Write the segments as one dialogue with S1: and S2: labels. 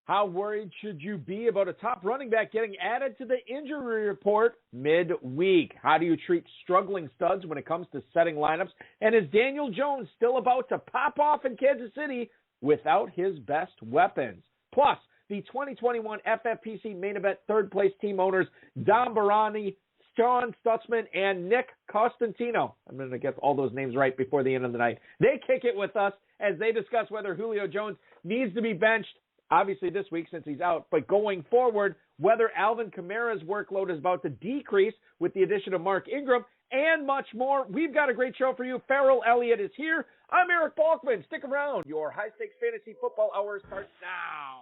S1: How worried should you be about a top running back getting added to the injury report midweek? How do you treat struggling studs when it comes to setting lineups? And is Daniel Jones still about to pop off in Kansas City without his best weapons? Plus, the 2021 FFPC main event third-place team owners Don Baranyi, Sean Stutzman, and Nick Costantino. I'm going to get all those names right before the end of the night. They kick it with us as they discuss whether Julio Jones needs to be benched, obviously this week since he's out, but going forward, whether Alvin Kamara's workload is about to decrease with the addition of Mark Ingram, and much more. We've got a great show for you. Farrell Elliott is here. I'm Eric Balkman. Stick around. Your high-stakes fantasy football hour starts now.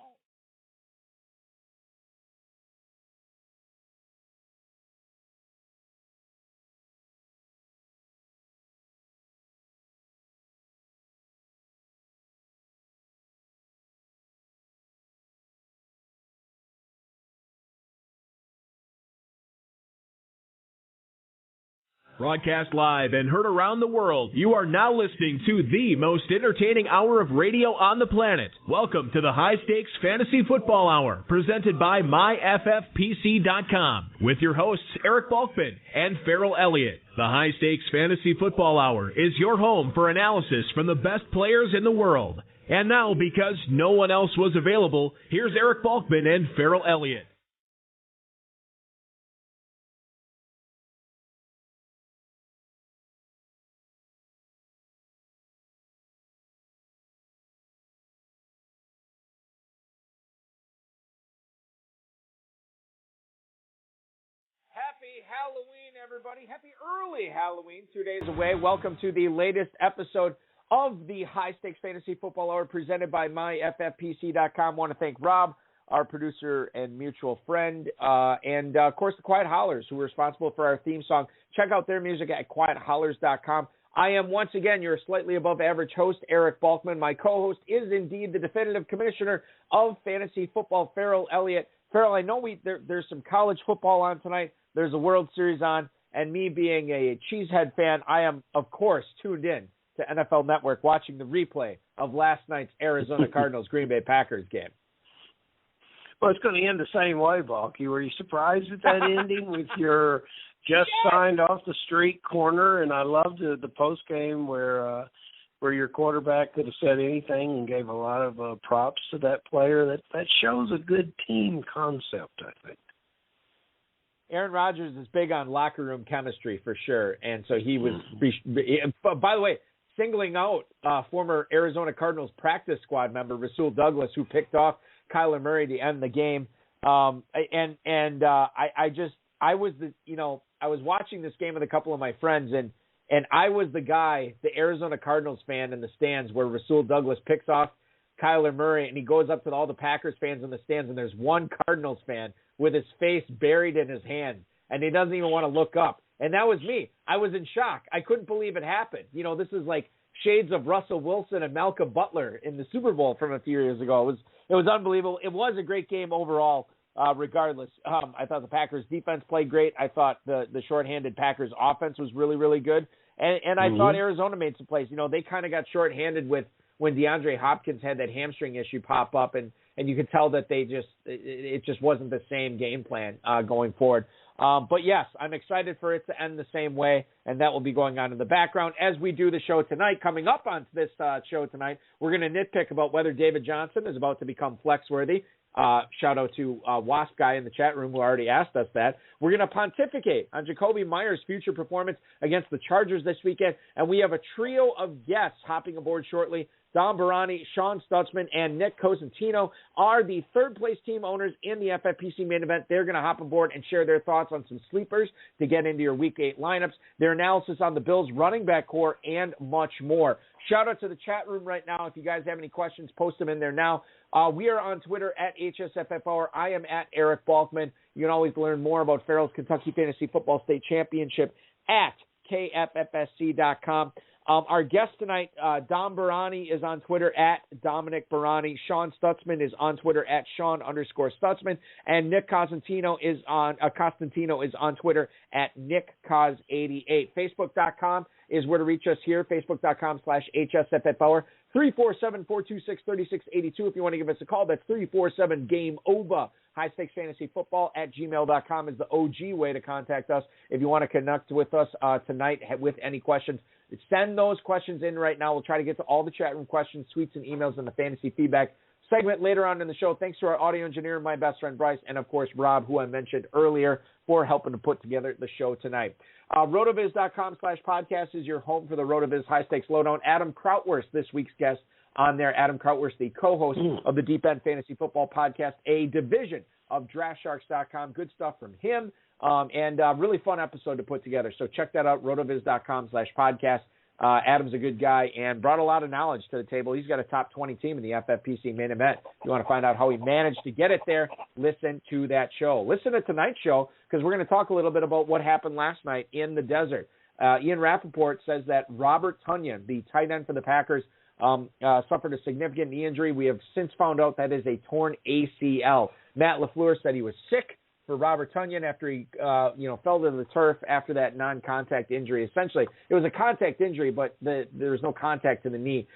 S2: Broadcast live and heard around the world, you are now listening to the most entertaining hour of radio on the planet. Welcome to the High Stakes Fantasy Football Hour, presented by MyFFPC.com, with your hosts Eric Balkman and Farrell Elliott. The High Stakes Fantasy Football Hour is your home for analysis from the best players in the world. And now, because no one else was available, here's Eric Balkman and Farrell Elliott.
S1: Happy Halloween, everybody. Happy early Halloween, 2 days away. Welcome to the latest episode of the High Stakes Fantasy Football Hour presented by MyFFPC.com. I want to thank Rob, our producer and mutual friend, and, of course, the Quiet Hollers, who are responsible for our theme song. Check out their music at quiethollers.com. I am, once again, your slightly above average host, Eric Balkman. My co-host is indeed the definitive commissioner of fantasy football, Farrell Elliott. Farrell, I know there's some college football on tonight. There's a World Series on, and me being a Cheesehead fan, I am, of course, tuned in to NFL Network watching the replay of last night's Arizona Cardinals-Green Bay Packers game.
S3: Well, it's going to end the same way, Balky. Were you surprised at that ending with your just signed off the street corner? And I loved the post game where your quarterback could have said anything and gave a lot of props to that player. That shows a good team concept, I think.
S1: Aaron Rodgers is big on locker room chemistry for sure, and so he was. By the way, singling out former Arizona Cardinals practice squad member Rasul Douglas, who picked off Kyler Murray to end the game. I was watching this game with a couple of my friends, and I was the guy, the Arizona Cardinals fan in the stands, where Rasul Douglas picks off Kyler Murray, and he goes up to all the Packers fans in the stands, and there's one Cardinals fan with his face buried in his hand, and he doesn't even want to look up. And that was me. I was in shock. I couldn't believe it happened. You know, this is like shades of Russell Wilson and Malcolm Butler in the Super Bowl from a few years ago. It was unbelievable. It was a great game overall, regardless. I thought the Packers defense played great. I thought the shorthanded Packers offense was really, really good. And I thought Arizona made some plays. You know, they kind of got shorthanded with when DeAndre Hopkins had that hamstring issue pop up, and you could tell that it just wasn't the same game plan going forward. But yes, I'm excited for it to end the same way, and that will be going on in the background as we do the show tonight. Coming up on this show tonight, we're going to nitpick about whether David Johnson is about to become flex-worthy. Shout out to Wasp Guy in the chat room who already asked us that. We're going to pontificate on Jacoby Myers' future performance against the Chargers this weekend, and we have a trio of guests hopping aboard shortly. Don Baranyi, Sean Stutzman, and Nick Costantino are the third-place team owners in the FFPC main event. They're going to hop aboard and share their thoughts on some sleepers to get into your Week 8 lineups, their analysis on the Bills' running back core, and much more. Shout out to the chat room right now. If you guys have any questions, post them in there now. We are on Twitter at HSFFR. I am at Eric Balkman. You can always learn more about Farrell's Kentucky Fantasy Football State Championship at KFFSC.com. Our guest tonight, Dom Baranyi, is on Twitter at Dominic Baranyi. Sean Stutzman is on Twitter at Sean_Stutzman. And Nick Costantino is on Twitter at NickCos88. Facebook.com is where to reach us here. Facebook.com/HSFFpower. 347-426-3682 if you want to give us a call. That's 347-GAME-OVA. High Stakes Fantasy Football at gmail.com is the OG way to contact us. If you want to connect with us tonight with any questions, send those questions in right now. We'll try to get to all the chat room questions, tweets, and emails in the fantasy feedback segment later on in the show. Thanks to our audio engineer, my best friend Bryce, and, of course, Rob, who I mentioned earlier, for helping to put together the show tonight. Rotoviz.com/podcast is your home for the Rotoviz High Stakes Lowdown. Adam Krautwurst, this week's guest on there. Adam Krautwurst, the co-host of the Deep End Fantasy Football Podcast, a division of DraftSharks.com. Good stuff from him, and a really fun episode to put together. So check that out, rotoviz.com/podcast. Adam's a good guy and brought a lot of knowledge to the table. He's got a top 20 team in the FFPC main event. If you want to find out how he managed to get it there, listen to that show. Listen to tonight's show because we're going to talk a little bit about what happened last night in the desert. Ian Rappaport says that Robert Tonyan, the tight end for the Packers, suffered a significant knee injury. We have since found out that is a torn ACL. Matt LaFleur said he was sick for Robert Tonyan after he fell to the turf after that non-contact injury. Essentially, it was a contact injury, but there was no contact to the knee.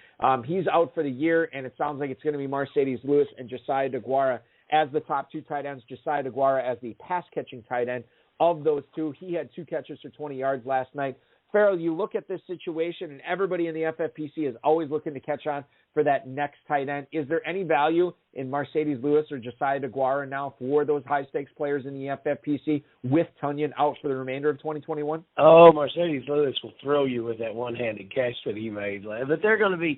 S1: He's out for the year, and it sounds like it's going to be Mercedes Lewis and Josiah DeGuara as the top two tight ends. Josiah DeGuara as the pass-catching tight end of those two. He had 2 catches for 20 yards last night. Farrell, you look at this situation, and everybody in the FFPC is always looking to catch on for that next tight end. Is there any value in Mercedes Lewis or Josiah DeGuara now for those high-stakes players in the FFPC with Tonyan out for the remainder of 2021?
S3: Oh, Mercedes Lewis will thrill you with that one-handed catch that he made. But they're going to be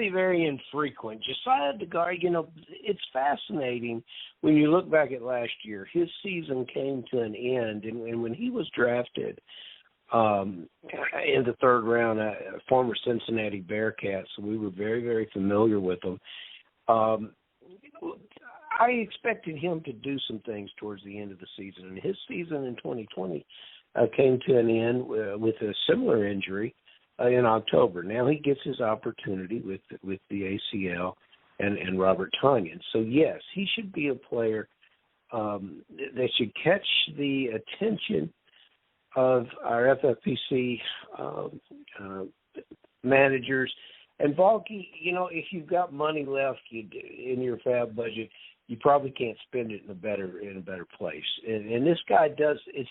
S3: very infrequent. Josiah DeGuara, it's fascinating when you look back at last year. His season came to an end, and when he was drafted in the third round, a former Cincinnati Bearcat, so we were very, very familiar with him. I expected him to do some things towards the end of the season, and his season in 2020 came to an end with a similar injury in October. Now he gets his opportunity with the ACL and Robert Tonyan. So, yes, he should be a player that should catch the attention of our FFPC managers. And Balky, if you've got money left in your fab budget, you probably can't spend it in a better place. And this guy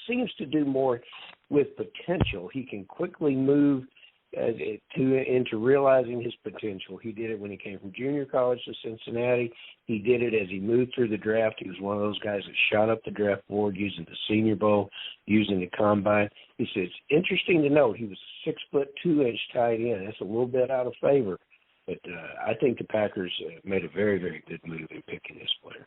S3: seems to do more with potential. He can quickly move into realizing his potential. He did it when he came from junior college to Cincinnati. He did it as he moved through the draft. He was one of those guys that shot up the draft board using the Senior Bowl, using the combine. He said, it's interesting to note he was a 6'2" tight end. That's a little bit out of favor. But I think the Packers made a very, very good move in picking this player.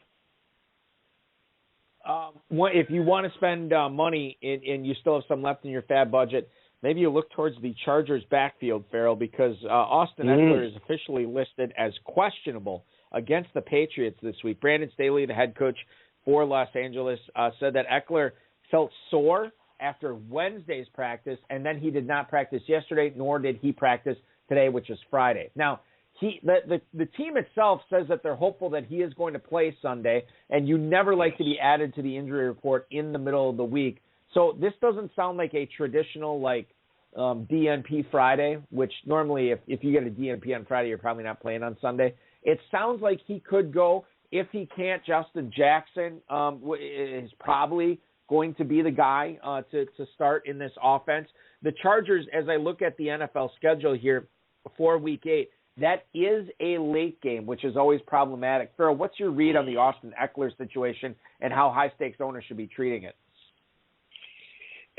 S1: If you want to spend money and you still have some left in your fab budget, maybe you look towards the Chargers' backfield, Farrell, because Austin Eckler is officially listed as questionable against the Patriots this week. Brandon Staley, the head coach for Los Angeles, said that Eckler felt sore after Wednesday's practice, and then he did not practice yesterday, nor did he practice today, which is Friday. Now, the team itself says that they're hopeful that he is going to play Sunday, and you never like to be added to the injury report in the middle of the week. So this doesn't sound like a traditional DNP Friday, which normally if you get a DNP on Friday, you're probably not playing on Sunday. It sounds like he could go. If he can't, Justin Jackson is probably going to be the guy to start in this offense. The Chargers, as I look at the NFL schedule here for Week 8, that is a late game, which is always problematic. Farrell, what's your read on the Austin Eckler situation and how high-stakes owners should be treating it?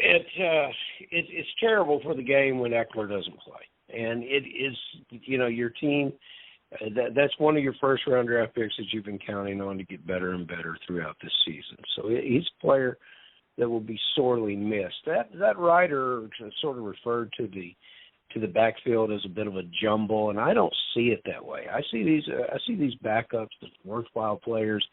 S3: It's terrible for the game when Eckler doesn't play, and it is your team. That's one of your first-round draft picks that you've been counting on to get better and better throughout this season. So he's a player that will be sorely missed. That writer sort of referred to the backfield as a bit of a jumble, and I don't see it that way. I see these backups as worthwhile players,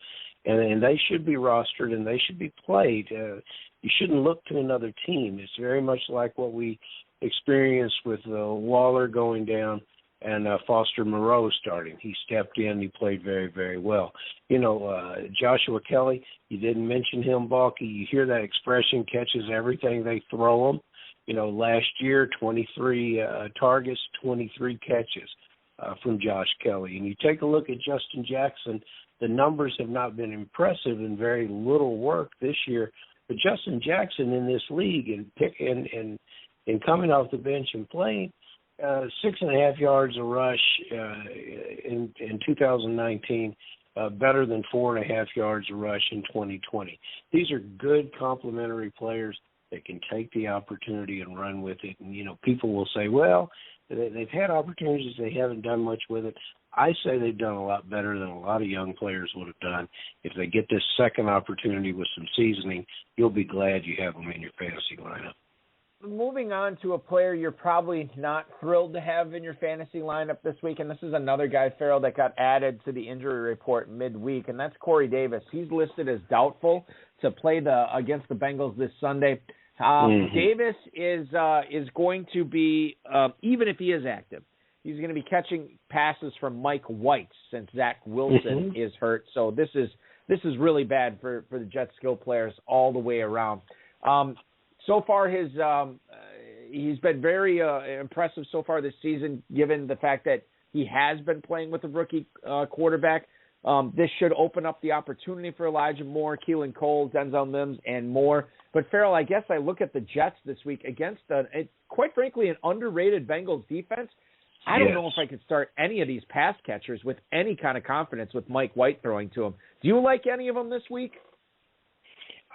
S3: and they should be rostered and they should be played. You shouldn't look to another team. It's very much like what we experience with Waller going down and Foster Moreau starting. He stepped in. He played very, very well. Joshua Kelly, you didn't mention him, Balky. You hear that expression, catches everything they throw him. Last year, 23 targets, 23 catches from Josh Kelly. And you take a look at Justin Jackson, the numbers have not been impressive and very little work this year. But Justin Jackson in this league and coming off the bench and playing, 6.5 yards a rush in 2019, better than 4.5 yards a rush in 2020. These are good complementary players that can take the opportunity and run with it. And, people will say, well, they've had opportunities, they haven't done much with it. I say they've done a lot better than a lot of young players would have done. If they get this second opportunity with some seasoning, you'll be glad you have them in your fantasy lineup.
S1: Moving on to a player you're probably not thrilled to have in your fantasy lineup this week, and this is another guy, Farrell, that got added to the injury report midweek, and that's Corey Davis. He's listed as doubtful to play against the Bengals this Sunday. Davis is going to be, even if he is active, he's going to be catching passes from Mike White since Zach Wilson is hurt. So this is really bad for the Jets skill players all the way around. So far, he's been very impressive so far this season, given the fact that he has been playing with a rookie quarterback. This should open up the opportunity for Elijah Moore, Keelan Cole, Denzel Mims, and more. But, Farrell, I guess I look at the Jets this week against, quite frankly, an underrated Bengals defense. I don't know if I could start any of these pass catchers with any kind of confidence with Mike White throwing to him. Do you like any of them this week?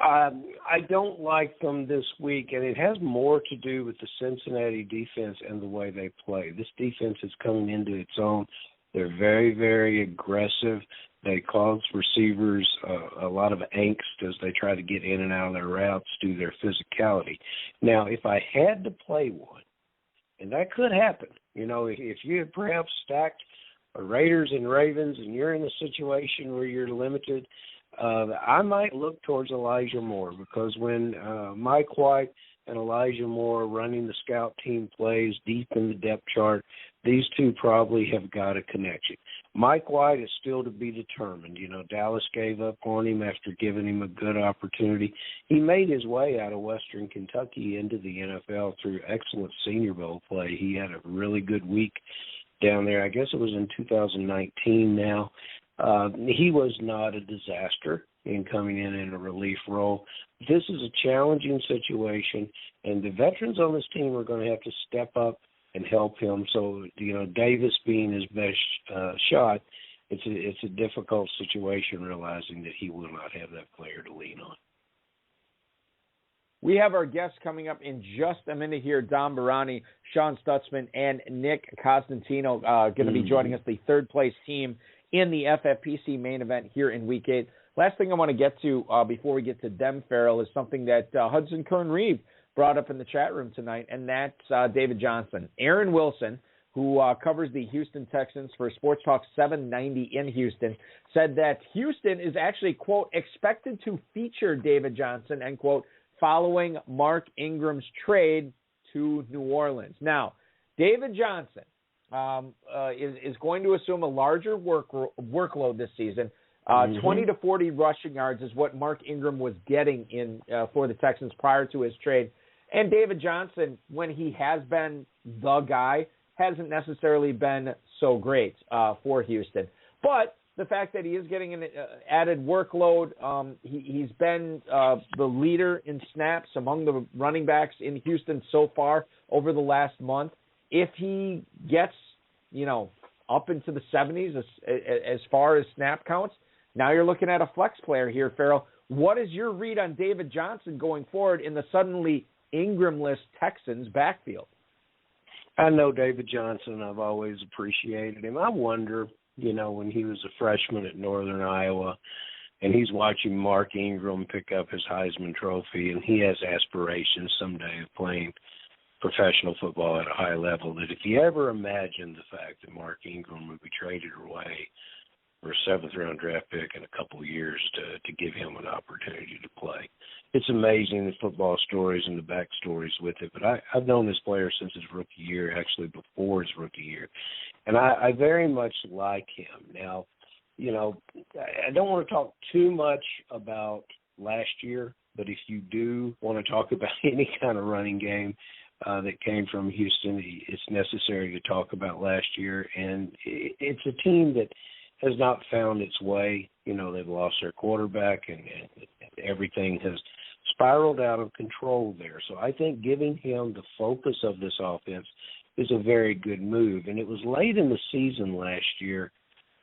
S3: I don't like them this week, and it has more to do with the Cincinnati defense and the way they play. This defense is coming into its own. They're very, very aggressive. They cause receivers a lot of angst as they try to get in and out of their routes due to their physicality. Now, if I had to play one, and that could happen, if you had perhaps stacked Raiders and Ravens and you're in a situation where you're limited, I might look towards Elijah Moore, because when Mike White and Elijah Moore running the scout team plays deep in the depth chart, these two probably have got a connection. Mike White is still to be determined. Dallas gave up on him after giving him a good opportunity. He made his way out of Western Kentucky into the NFL through excellent Senior Bowl play. He had a really good week down there. I guess it was in 2019 now. He was not a disaster in coming in a relief role. This is a challenging situation, and the veterans on this team are going to have to step up and help him. So, Davis being his best shot, it's a difficult situation, realizing that he will not have that player to lean on.
S1: We have our guests coming up in just a minute here, Don Baranyi, Sean Stutzman, and Nick Costantino, going to be joining us, the third-place team in the FFPC main event here in Week 8. Last thing I want to get to before we get to them, Farrell, is something that Hudson Kern-Reeve brought up in the chat room tonight, and that's David Johnson. Aaron Wilson, who covers the Houston Texans for Sports Talk 790 in Houston, said that Houston is actually, quote, expected to feature David Johnson, end quote, following Mark Ingram's trade to New Orleans. Now, David Johnson is going to assume a larger workload this season. 20 to 40 rushing yards is what Mark Ingram was getting in for the Texans prior to his trade. And David Johnson, when he has been the guy, hasn't necessarily been so great for Houston. But the fact that he is getting an added workload, he's been the leader in snaps among the running backs in Houston so far over the last month. If he gets, up into the 70s as far as snap counts, now you're looking at a flex player here, Farrell. What is your read on David Johnson going forward in the suddenly Ingram-less Texans backfield?
S3: I know David Johnson. I've always appreciated him. I wonder, when he was a freshman at Northern Iowa, and he's watching Mark Ingram pick up his Heisman Trophy, and he has aspirations someday of playing professional football at a high level, that if you ever imagined the fact that Mark Ingram would be traded away for a 7th-round draft pick in a couple of years to give him an opportunity to play. It's amazing the football stories and the backstories with it. But I've known this player since his rookie year, actually before his rookie year, and I very much like him. Now, you know, I don't want to talk too much about last year, but if you do want to talk about any kind of running game that came from Houston, it's necessary to talk about last year. And it's a team that has not found its way. You know, they've lost their quarterback, and everything has spiraled out of control there. So I think giving him the focus of this offense is a very good move. And it was late in the season last year,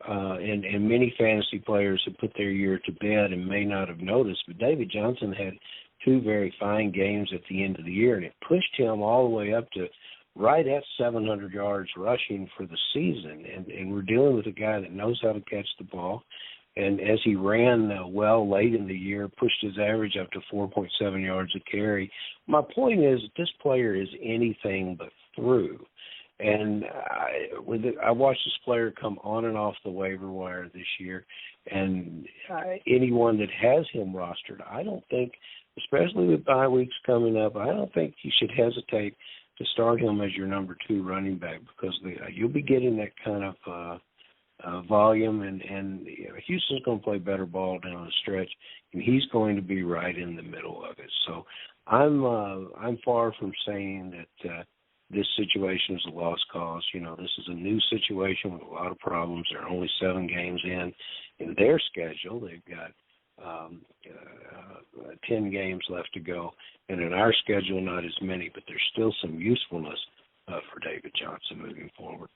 S3: and many fantasy players have put their year to bed and may not have noticed, but David Johnson had 2 very fine games at the end of the year, and it pushed him all the way up to right at 700 yards rushing for the season. And we're dealing with a guy that knows how to catch the ball. And as he ran well late in the year, pushed his average up to 4.7 yards a carry. My point is this player is anything but through. And I watched this player come on and off the waiver wire this year. And anyone that has him rostered, I don't think, especially with bye weeks coming up, I don't think you should hesitate to start him as your number 2 running back, because you'll be getting that kind of volume, and you know, Houston's going to play better ball down the stretch, and he's going to be right in the middle of it. So I'm far from saying that this situation is a lost cause. You know, this is a new situation with a lot of problems. There are only 7 games in their schedule. They've got 10 games left to go, and in our schedule, not as many, but there's still some usefulness for David Johnson moving forward.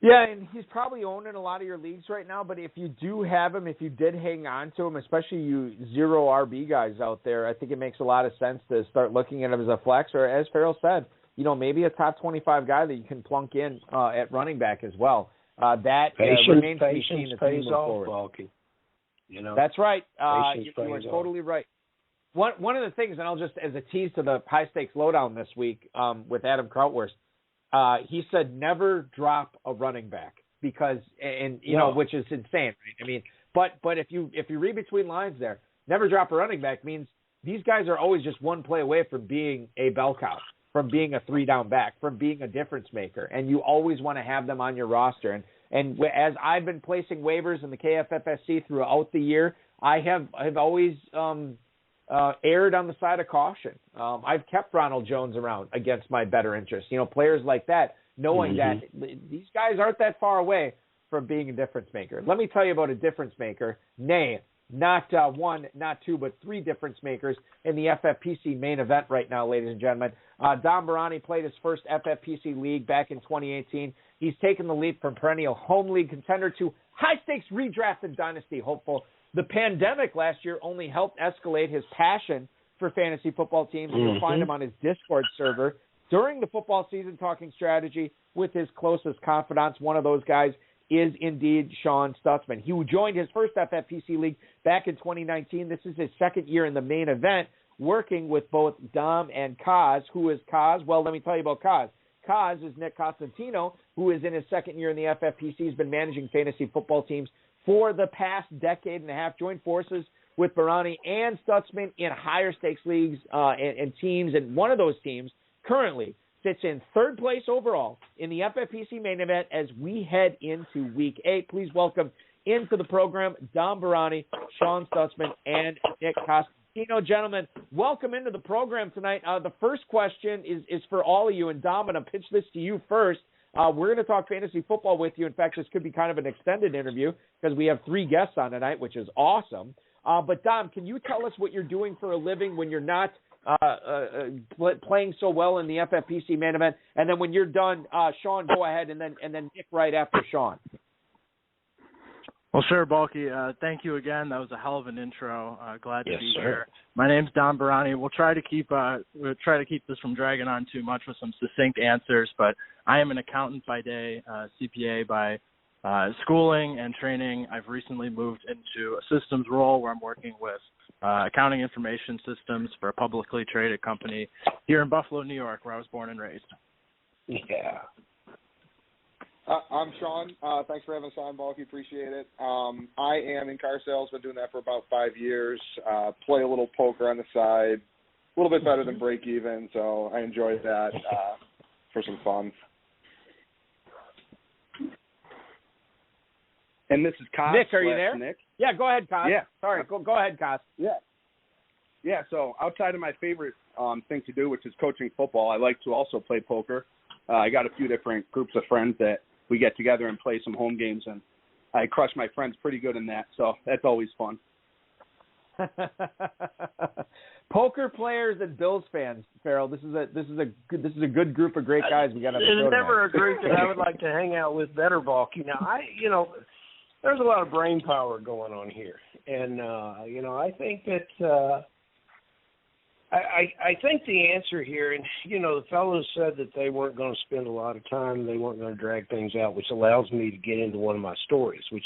S1: Yeah, and he's probably owned in a lot of your leagues right now, but if you do have him, if you did hang on to him, especially you 0 RB guys out there, I think it makes a lot of sense to start looking at him as a flex, or as Farrell said, you know, maybe a top 25 guy that you can plunk in at running back as well. That remains to be seen as we move forward.
S3: Balky. You know,
S1: that's right. You are
S3: off.
S1: totally right. One of the things, and I'll just, as a tease to the high stakes lowdown this week with Adam Krautwurst, he said never drop a running back, because, and you know, which is insane, right? I mean, but if you read between lines there, never drop a running back means these guys are always just one play away from being a bell cow, from being a 3-down back, from being a difference maker, and you always want to have them on your roster. And as I've been placing waivers in the KFFSC throughout the year, I have always erred on the side of caution. I've kept Ronald Jones around against my better interest. You know, players like that, knowing that these guys aren't that far away from being a difference maker. Let me tell you about a difference maker. Nay, not 1, not 2, but 3 difference makers in the FFPC main event right now, ladies and gentlemen. Don Baranyi played his first FFPC league back in 2018. He's taken the leap from perennial home league contender to high-stakes redraft and dynasty hopeful. The pandemic last year only helped escalate his passion for fantasy football teams. You'll find him on his Discord server during the football season talking strategy with his closest confidants. One of those guys is indeed Sean Stutzman. He joined his first FFPC league back in 2019. This is his second year in the main event, working with both Dom and Kaz. Who is Kaz? Well, let me tell you about Kaz. Kaz is Nick Costantino, who is in his second year in the FFPC. He's been managing fantasy football teams for the past decade and a half. Joined forces with Baranyi and Stutzman in higher stakes leagues and teams. And one of those teams currently sits in 3rd place overall in the FFPC main event as we head into week 8. Please welcome into the program Dom Baranyi, Sean Stutzman, and Nick Costantino. Gentlemen, welcome into the program tonight. The first question is for all of you, and Dom, I'm going to pitch this to you first. We're going to talk fantasy football with you. In fact, this could be kind of an extended interview because we have 3 guests on tonight, which is awesome. But Dom, can you tell us what you're doing for a living when you're not playing so well in the FFPC main event? And then when you're done, Sean, go ahead, and then Nick right after Sean.
S4: Well, sure, Balky. Thank you again. That was a hell of an intro. Glad to be
S3: sir.
S4: here. My name's Don Baranyi. We'll try to keep this from dragging on too much with some succinct answers. But I am an accountant by day, CPA by schooling and training. I've recently moved into a systems role where I'm working with accounting information systems for a publicly traded company here in Buffalo, New York, where I was born and raised.
S3: Yeah.
S5: I'm Sean. Thanks for having us on, Balky. Appreciate it. I am in car sales. Been doing that for about 5 years. Play a little poker on the side. A little bit better than break even, so I enjoy that for some fun.
S6: And this is Cost.
S1: Nick, are you there?
S6: Nick.
S1: Yeah, go ahead, Cost.
S6: Yeah.
S1: Sorry, go ahead, Cost.
S6: Yeah, so outside of my favorite thing to do, which is coaching football, I like to also play poker. I got a few different groups of friends that we get together and play some home games, and I crush my friends pretty good in that, so that's always fun.
S1: Poker players and Bills fans, Farrell. This is a good group of great guys we got on the show
S3: It's never
S1: tonight.
S3: a group that I would like to hang out with better, Balky. Now, there's a lot of brain power going on here, and I think that I think the answer here, and the fellows said that they weren't going to spend a lot of time, they weren't going to drag things out, which allows me to get into one of my stories, which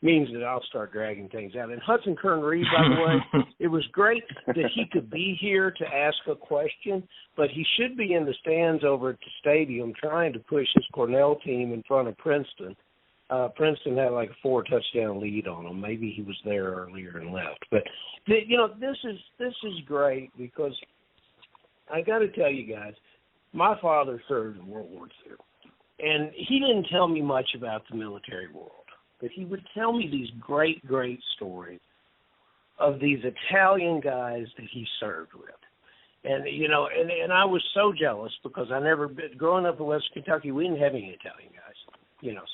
S3: means that I'll start dragging things out. And Hudson Kern-Reed, by the way, it was great that he could be here to ask a question, but he should be in the stands over at the stadium trying to push his Cornell team in front of Princeton. Princeton had like a 4-touchdown lead on them. Maybe he was there earlier and left. But this is great because I got to tell you guys, my father served in World War II, and he didn't tell me much about the military world, but he would tell me these great stories of these Italian guys that he served with. And and I was so jealous because growing up in West Kentucky, we didn't have any Italian guys.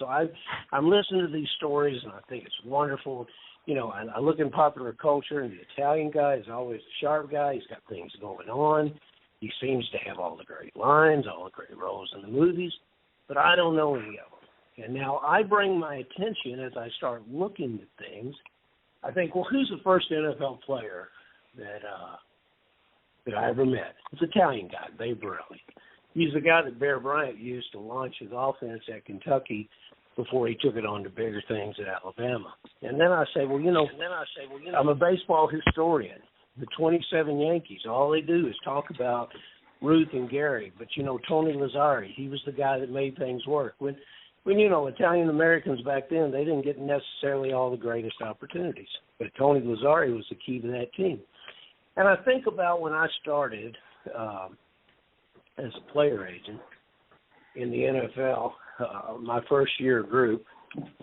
S3: So I'm listening to these stories, and I think it's wonderful. I look in popular culture, and the Italian guy is always the sharp guy. He's got things going on. He seems to have all the great lines, all the great roles in the movies, but I don't know any of them. And now I bring my attention as I start looking at things. I think, well, who's the first NFL player that I ever met? It's an Italian guy, Babe Baranyi. He's the guy that Bear Bryant used to launch his offense at Kentucky before he took it on to bigger things at Alabama. And then I say, well, I'm a baseball historian. The 27 Yankees, all they do is talk about Ruth and Gary. But, Tony Lazzari, he was the guy that made things work. When Italian Americans back then, they didn't get necessarily all the greatest opportunities. But Tony Lazzari was the key to that team. And I think about when I started as a player agent in the NFL, my first year group,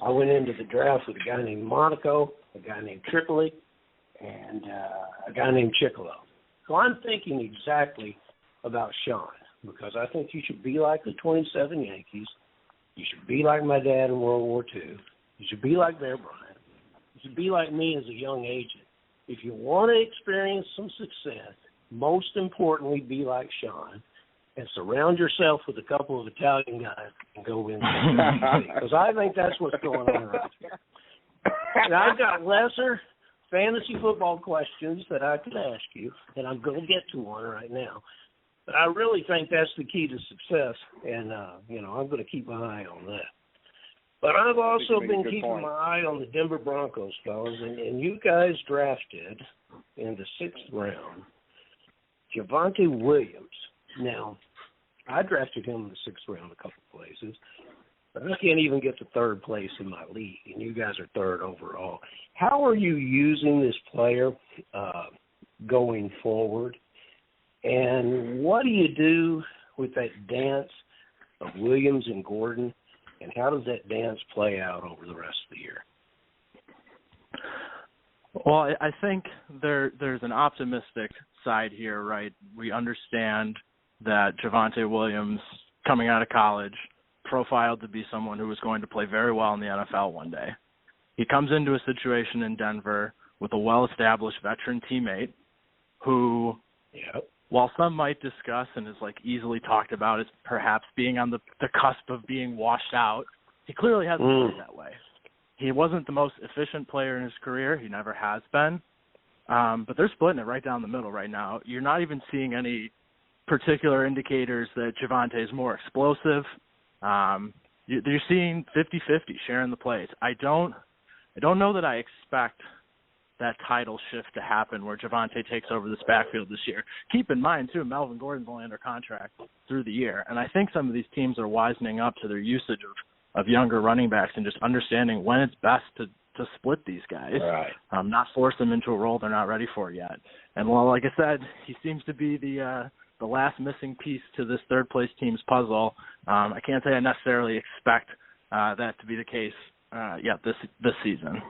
S3: I went into the draft with a guy named Monaco, a guy named Tripoli, and a guy named Chicolo. So I'm thinking exactly about Sean, because I think you should be like the 27 Yankees. You should be like my dad in World War II. You should be like Bear Bryant. You should be like me as a young agent. If you want to experience some success, most importantly, be like Sean, and surround yourself with a couple of Italian guys and go win. Because I think that's what's going on right here. And I've got lesser fantasy football questions that I could ask you, and I'm going to get to one right now. But I really think that's the key to success, and, I'm going to keep my eye on that. But I've also been keeping my eye on the Denver Broncos, fellas, and you guys drafted in the 6th round Javonte Williams. Now, I drafted him in the 6th round a couple of places, but I can't even get to 3rd place in my league, and you guys are 3rd overall. How are you using this player going forward, and what do you do with that dance of Williams and Gordon, and how does that dance play out over the rest of the year?
S4: Well, I think there's an optimistic side here, right? We understand that Javonte Williams, coming out of college, profiled to be someone who was going to play very well in the NFL one day. He comes into a situation in Denver with a well-established veteran teammate who, while some might discuss and is easily talked about as perhaps being on the cusp of being washed out, he clearly hasn't played that way. He wasn't the most efficient player in his career. He never has been. But they're splitting it right down the middle right now. You're not even seeing any particular indicators that Javonte is more explosive. You're seeing 50-50 sharing the plays. I don't know that I expect that title shift to happen where Javonte takes over this backfield this year. Keep in mind, too, Melvin Gordon's only under contract through the year, and I think some of these teams are wisening up to their usage younger running backs and just understanding when it's best to split these guys,
S3: right.
S4: Not force them into a role they're not ready for yet. And well, like I said, he seems to be the last missing piece to this third place team's puzzle. I can't say I necessarily expect that to be the case yet this season.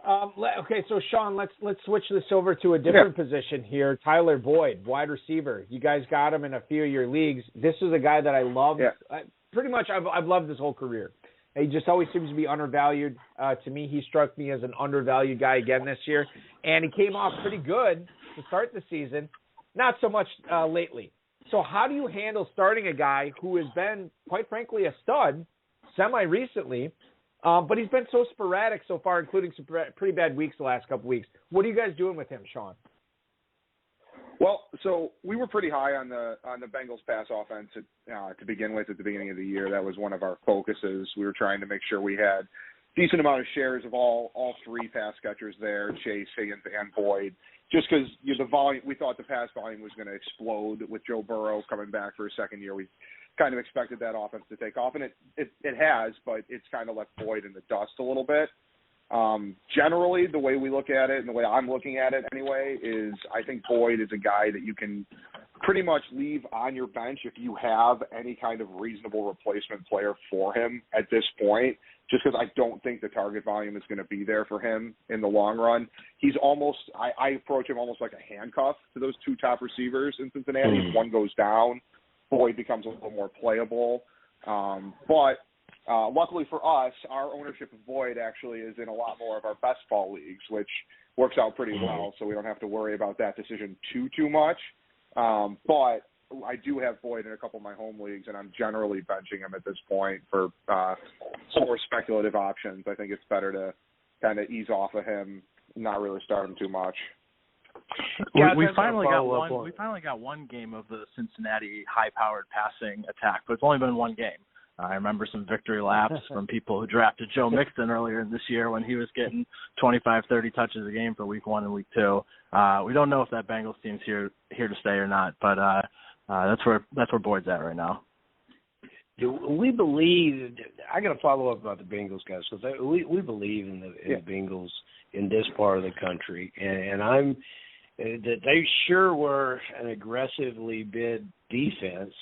S1: Okay, so Sean, let's switch this over to a different position here. Tyler Boyd, wide receiver. You guys got him in a few of your leagues. This is a guy that I love. Yeah. Pretty much, I've loved his whole career. He just always seems to be undervalued. To me, he struck me as an undervalued guy again this year, and he came off pretty good to start the season. Not so much lately. So how do you handle starting a guy who has been, quite frankly, a stud semi-recently, but he's been so sporadic so far, including some pretty bad weeks the last couple weeks? What are you guys doing with him, Sean?
S5: Well, so we were pretty high on the Bengals pass offense to begin with at the beginning of the year. That was one of our focuses. We were trying to make sure we had decent amount of shares of all three pass catchers there, Chase, Higgins, and Boyd, just because the volume, we thought the pass volume was going to explode with Joe Burrow coming back for a second year. We kind of expected that offense to take off, and it has, but it's kind of left Boyd in the dust a little bit. Generally, the way we look at it, and the way I'm looking at it anyway, is I think Boyd is a guy that you can pretty much leave on your bench if you have any kind of reasonable replacement player for him at this point, just because I don't think the target volume is going to be there for him in the long run. He's almost, I approach him almost like a handcuff to those two top receivers in Cincinnati. If one goes down, Boyd becomes a little more playable. But luckily for us, our ownership of Boyd actually is in a lot more of our best ball leagues, which works out pretty well, so we don't have to worry about that decision too much. But I do have Boyd in a couple of my home leagues, and I'm generally benching him at this point for some more speculative options. I think it's better to kind of ease off of him, not really start him too much.
S4: We finally got one game of the Cincinnati high-powered passing attack, but it's only been one game. I remember some victory laps from people who drafted Joe Mixon earlier this year when he was getting 25, 30 touches a game for week 1 and week 2. We don't know if that Bengals team's here to stay or not, but that's where Boyd's at right now.
S3: We believe. I got to follow up about the Bengals guys because we believe in the Bengals in this part of the country, and I'm that they sure were an aggressively bid defense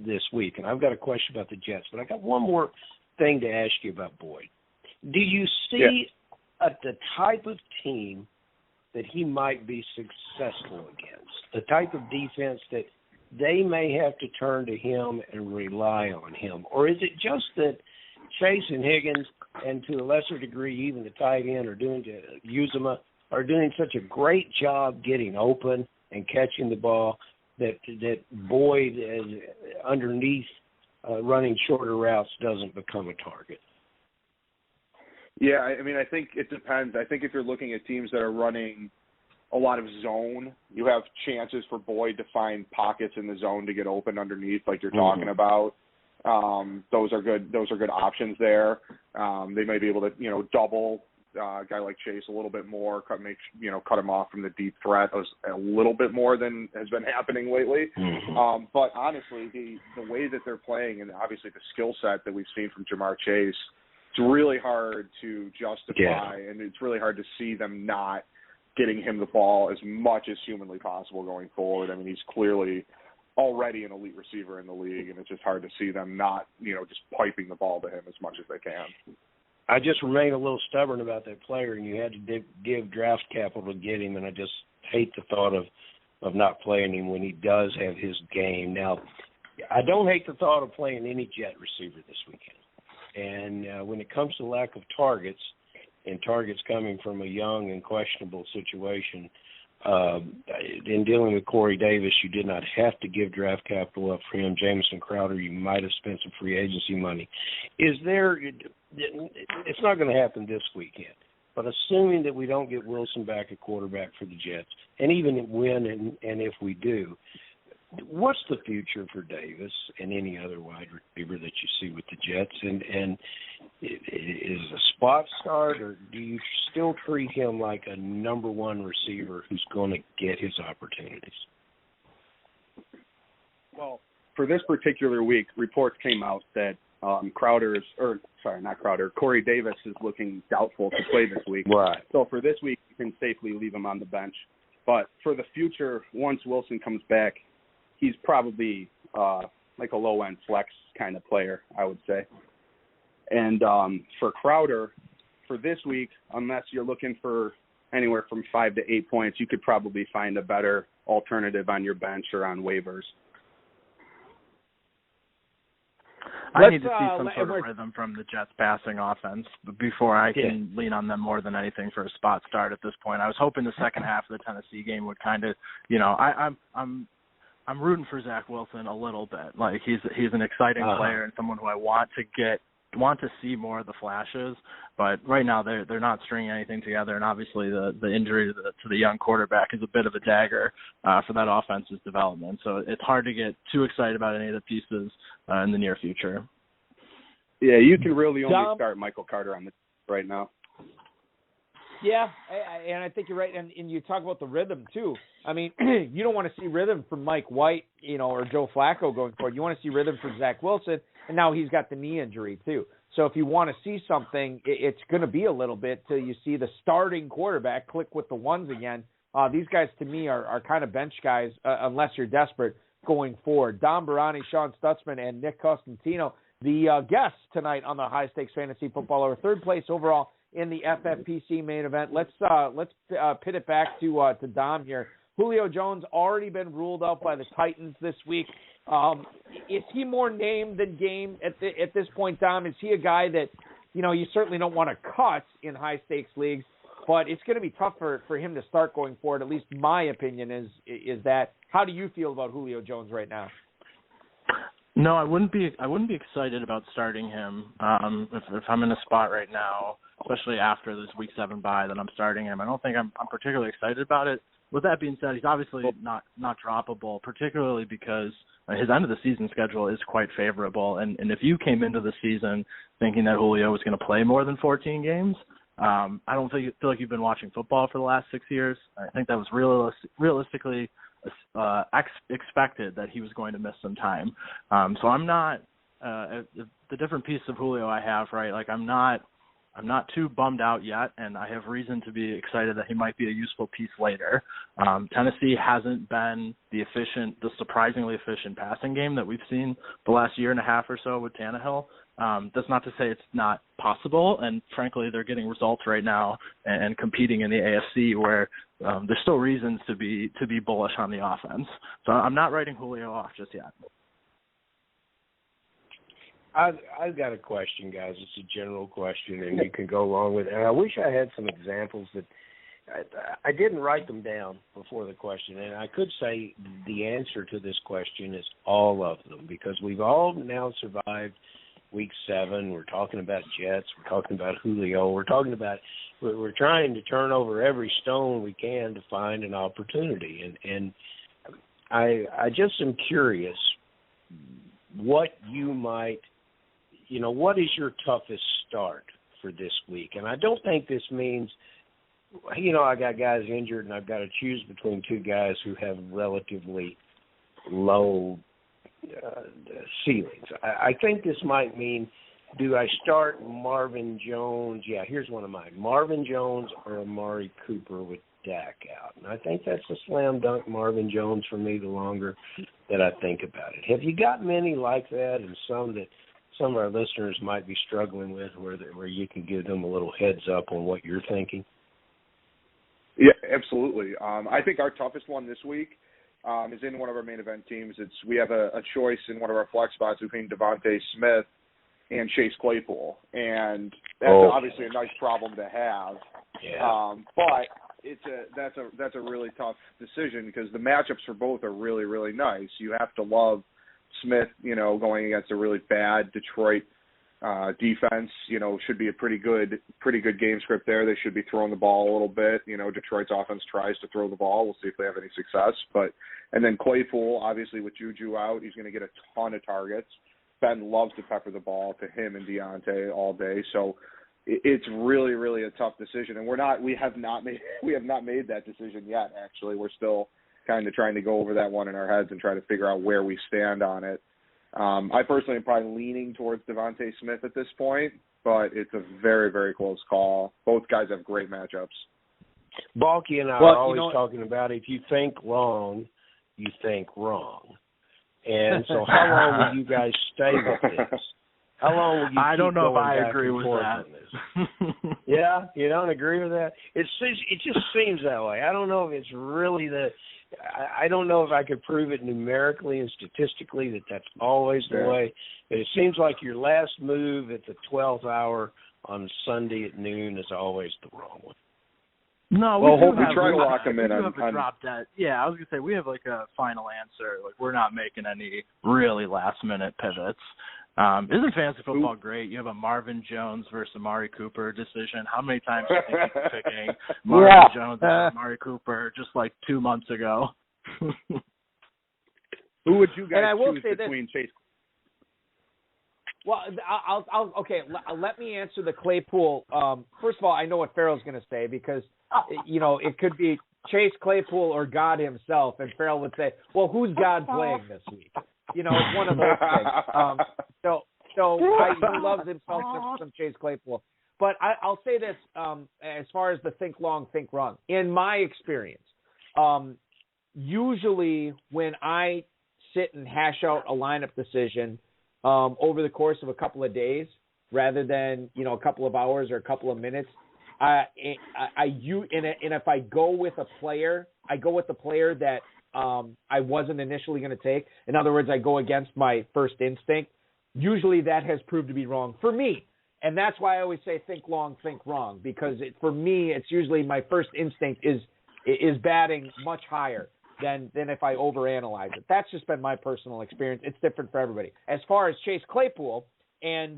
S3: this week. And I've got a question about the Jets, but I got one more thing to ask you about Boyd. Do you see the type of team that he might be successful against, the type of defense that they may have to turn to him and rely on him? Or is it just that Chase and Higgins, and to a lesser degree even the tight end, are doing such a great job getting open and catching the ball that Boyd is underneath running shorter routes doesn't become a target?
S5: Yeah, I mean, I think it depends. I think if you're looking at teams that are running a lot of zone, you have chances for Boyd to find pockets in the zone to get open underneath, like you're talking about. Those are good options there. They may be able to, double a guy like Chase a little bit more, cut him off from the deep threat a little bit more than has been happening lately. But honestly, the way that they're playing, and obviously the skill set that we've seen from Jamar Chase, it's really hard to justify, and it's really hard to see them not getting him the ball as much as humanly possible going forward. I mean, he's clearly already an elite receiver in the league, and it's just hard to see them not, just piping the ball to him as much as they can.
S3: I just remain a little stubborn about that player, and you had to give draft capital to get him, and I just hate the thought of not playing him when he does have his game. Now, I don't hate the thought of playing any Jet receiver this weekend. And when it comes to lack of targets, and targets coming from a young and questionable situation, in dealing with Corey Davis, you did not have to give draft capital up for him. Jamison Crowder, you might have spent some free agency money. It's not going to happen this weekend, but assuming that we don't get Wilson back at quarterback for the Jets, and even when and if we do, what's the future for Davis and any other wide receiver that you see with the Jets? And is a spot start, or do you still treat him like a number one receiver who's going to get his opportunities?
S6: Well, for this particular week, reports came out that Corey Davis is looking doubtful to play this week.
S3: Right.
S6: So for this week, you can safely leave him on the bench. But for the future, once Wilson comes back, he's probably like a low-end flex kind of player, I would say. And for Crowder, for this week, unless you're looking for anywhere from 5 to 8 points, you could probably find a better alternative on your bench or on waivers.
S4: I need to see some sort of rhythm from the Jets passing offense before I can lean on them more than anything for a spot start at this point. I was hoping the second half of the Tennessee game would kind of, I'm rooting for Zach Wilson a little bit. Like he's an exciting player and someone who I want to see more of the flashes, but right now they're not stringing anything together, and obviously the injury to the young quarterback is a bit of a dagger for that offense's development. So it's hard to get too excited about any of the pieces in the near future.
S6: Yeah, you can really only start Michael Carter on the right now.
S1: Yeah, and I think you're right, and you talk about the rhythm too. I mean, you don't want to see rhythm from Mike White, or Joe Flacco going forward. You want to see rhythm from Zach Wilson, and now he's got the knee injury too. So if you want to see something, it's going to be a little bit till you see the starting quarterback click with the ones again. These guys, to me, are kind of bench guys unless you're desperate going forward. Don Baranyi, Sean Stutzman, and Nick Costantino, the guests tonight on the High Stakes Fantasy Football Hour, third place overall in the FFPC main event. Let's pit it back to Dom here. Julio Jones already been ruled out by the Titans this week. Is he more name than game at this point, Dom? Is he a guy that you certainly don't want to cut in high stakes leagues, but it's going to be tough for him to start going forward? At least my opinion is that. How do you feel about Julio Jones right now?
S4: No, I wouldn't be excited about starting him if I'm in a spot right now, especially after this Week 7 bye that I'm starting him. I don't think I'm particularly excited about it. With that being said, he's obviously not droppable, particularly because his end of the season schedule is quite favorable. And if you came into the season thinking that Julio was going to play more than 14 games, I don't feel like you've been watching football for the last 6 years. I think that was realistically expected that he was going to miss some time. So I'm not the different piece of Julio I have, right? Like I'm not too bummed out yet, and I have reason to be excited that he might be a useful piece later. Tennessee hasn't been the surprisingly efficient passing game that we've seen the last year and a half or so with Tannehill. That's not to say it's not possible, and frankly, they're getting results right now and competing in the AFC where there's still reasons to be bullish on the offense. So I'm not writing Julio off just yet.
S3: I've got a question, guys. It's a general question, and you can go along with it. And I wish I had some examples that I didn't write them down before the question, and I could say the answer to this question is all of them, because we've all now survived Week 7. We're talking about Jets. We're talking about Julio. We're trying to turn over every stone we can to find an opportunity, and I just am curious what you might. What is your toughest start for this week? And I don't think this means, I got guys injured and I've got to choose between two guys who have relatively low ceilings. I think this might mean, do I start Marvin Jones? Yeah, here's one of mine. Marvin Jones or Amari Cooper with Dak out? And I think that's a slam dunk Marvin Jones for me the longer that I think about it. Have you got many like that, and some that some of our listeners might be struggling with, where you can give them a little heads up on what you're thinking?
S5: Yeah, absolutely. I think our toughest one this week is in one of our main event teams. We have a choice in one of our flex spots between Devante Smith and Chase Claypool, and that's obviously a nice problem to have.
S3: Yeah.
S5: But that's a really tough decision because the matchups for both are really, really nice. You have to love Smith, going against a really bad Detroit defense. Should be a pretty good game script there. They should be throwing the ball a little bit. Detroit's offense tries to throw the ball. We'll see if they have any success. And then Claypool, obviously with Juju out, he's going to get a ton of targets. Ben loves to pepper the ball to him and Deontay all day. So it's really, really a tough decision. And we have not made that decision yet. Actually, we're still kind of trying to go over that one in our heads and try to figure out where we stand on it. I personally am probably leaning towards Devante Smith at this point, but it's a very, very close call. Both guys have great matchups.
S3: Balky and I are always talking about if you think long, you think wrong. And so how long will you guys stay with this? How long will you
S4: I
S3: keep
S4: don't know if
S3: going
S4: I
S3: back
S4: agree
S3: and
S4: with
S3: forth
S4: that.
S3: on this? Yeah, you don't agree with that? It just seems that way. I don't know if it's really I don't know if I could prove it numerically and statistically that that's always the way. But it seems like your last move at the 12th hour on Sunday at noon is always the wrong one.
S4: No,
S5: we try to lock them in
S4: on drop that. Yeah, I was gonna say we have like a final answer. Like we're not making any really last minute pivots. Isn't fantasy football great? You have a Marvin Jones versus Amari Cooper decision. How many times do you think you're picking Marvin Jones and Amari Cooper just like 2 months ago?
S5: Who would you guys choose between Chase?
S1: Well, I'll okay. Let me answer the Claypool. First of all, I know what Farrell's going to say because it could be Chase Claypool or God himself, and Farrell would say, "Well, who's God playing this week?" It's one of those things. He loves himself some Chase Claypool. But I'll say this: as far as the think long, think wrong. In my experience, usually when I sit and hash out a lineup decision over the course of a couple of days, rather than a couple of hours or a couple of minutes, and if I go with a player, I go with the player that I wasn't initially going to take. In other words, I go against my first instinct. Usually that has proved to be wrong for me. And that's why I always say think long, think wrong, because for me, it's usually my first instinct is batting much higher than if I overanalyze it. That's just been my personal experience. It's different for everybody. As far as Chase Claypool and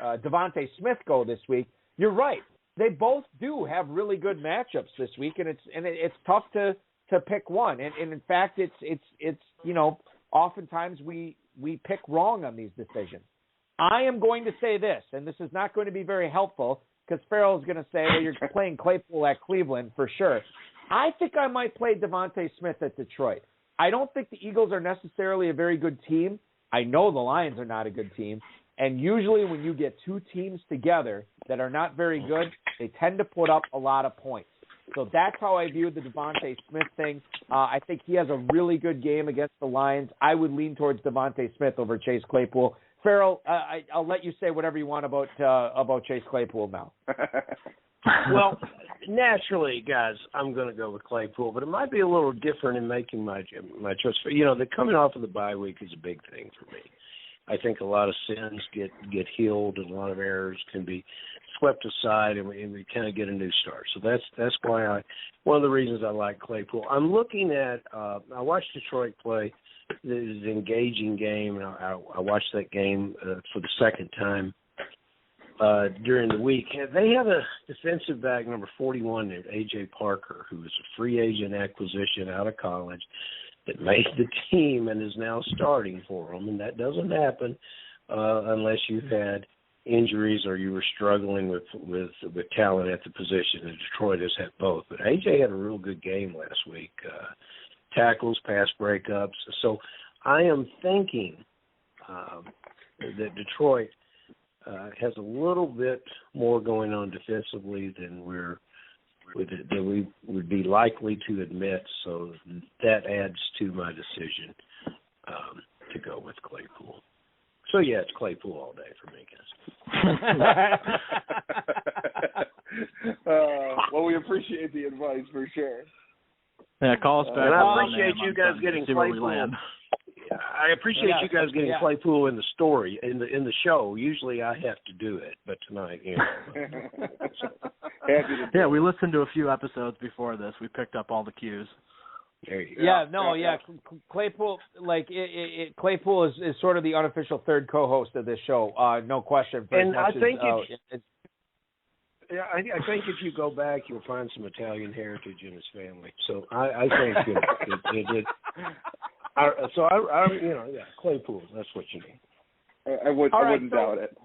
S1: Devante Smith go this week, you're right. They both do have really good matchups this week, and it's tough to pick one. And in fact, it's oftentimes we pick wrong on these decisions. I am going to say this, and this is not going to be very helpful because Farrell is going to say, well, you're playing Claypool at Cleveland for sure. I think I might play Devante Smith at Detroit. I don't think the Eagles are necessarily a very good team. I know the Lions are not a good team. And usually when you get two teams together that are not very good, they tend to put up a lot of points. So that's how I view the Devante Smith thing. I think he has a really good game against the Lions. I would lean towards Devante Smith over Chase Claypool. Farrell, I'll let you say whatever you want about Chase Claypool now.
S3: Well, naturally, guys, I'm going to go with Claypool, but it might be a little different in making my choice. The coming off of the bye week is a big thing for me. I think a lot of sins get healed and a lot of errors can be swept aside, and we kind of get a new start. So that's why one of the reasons I like Claypool. I'm looking at I watched Detroit play. It was an engaging game, and I watched that game for the second time during the week. They have a defensive back, number 41, named A.J. Parker, who was a free agent acquisition out of college that made the team and is now starting for them. And that doesn't happen unless you've had injuries or you were struggling with talent at the position. And Detroit has had both. But A.J. had a real good game last week. Tackles, pass breakups. So I am thinking that Detroit has a little bit more going on defensively than we would be likely to admit. So that adds to my decision to go with Claypool. So yeah, it's Claypool all day for me, guys.
S5: Well, we appreciate the advice for sure.
S4: Yeah, call us back.
S3: And I appreciate you guys getting Claypool. I appreciate you guys getting Claypool in the story in the show. Usually I have to do it, but tonight,
S4: Yeah, we listened to a few episodes before this. We picked up all the cues.
S3: There you go.
S1: Claypool, Claypool is sort of the unofficial third co-host of this show, no question.
S3: And I think I think if you go back, you'll find some Italian heritage in his family. So I think it Claypool. That's what you mean.
S5: I wouldn't doubt it.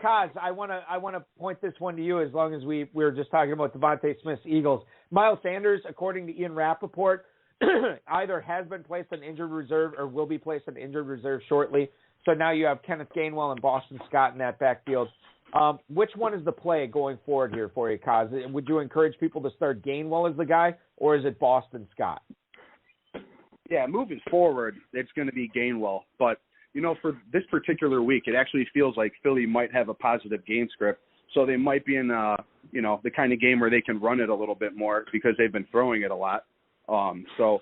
S1: Kaz, I want to point this one to you. As long as we were just talking about Devonte Smith's Eagles, Miles Sanders, according to Ian Rappaport, either has been placed on injured reserve or will be placed on injured reserve shortly. So now you have Kenneth Gainwell and Boston Scott in that backfield. Which one is the play going forward here for you, Kaz? Would you encourage people to start Gainwell as the guy, or is it Boston Scott?
S6: Yeah, moving forward, it's going to be Gainwell. But, for this particular week, it actually feels like Philly might have a positive game script. So they might be in, the kind of game where they can run it a little bit more because they've been throwing it a lot. So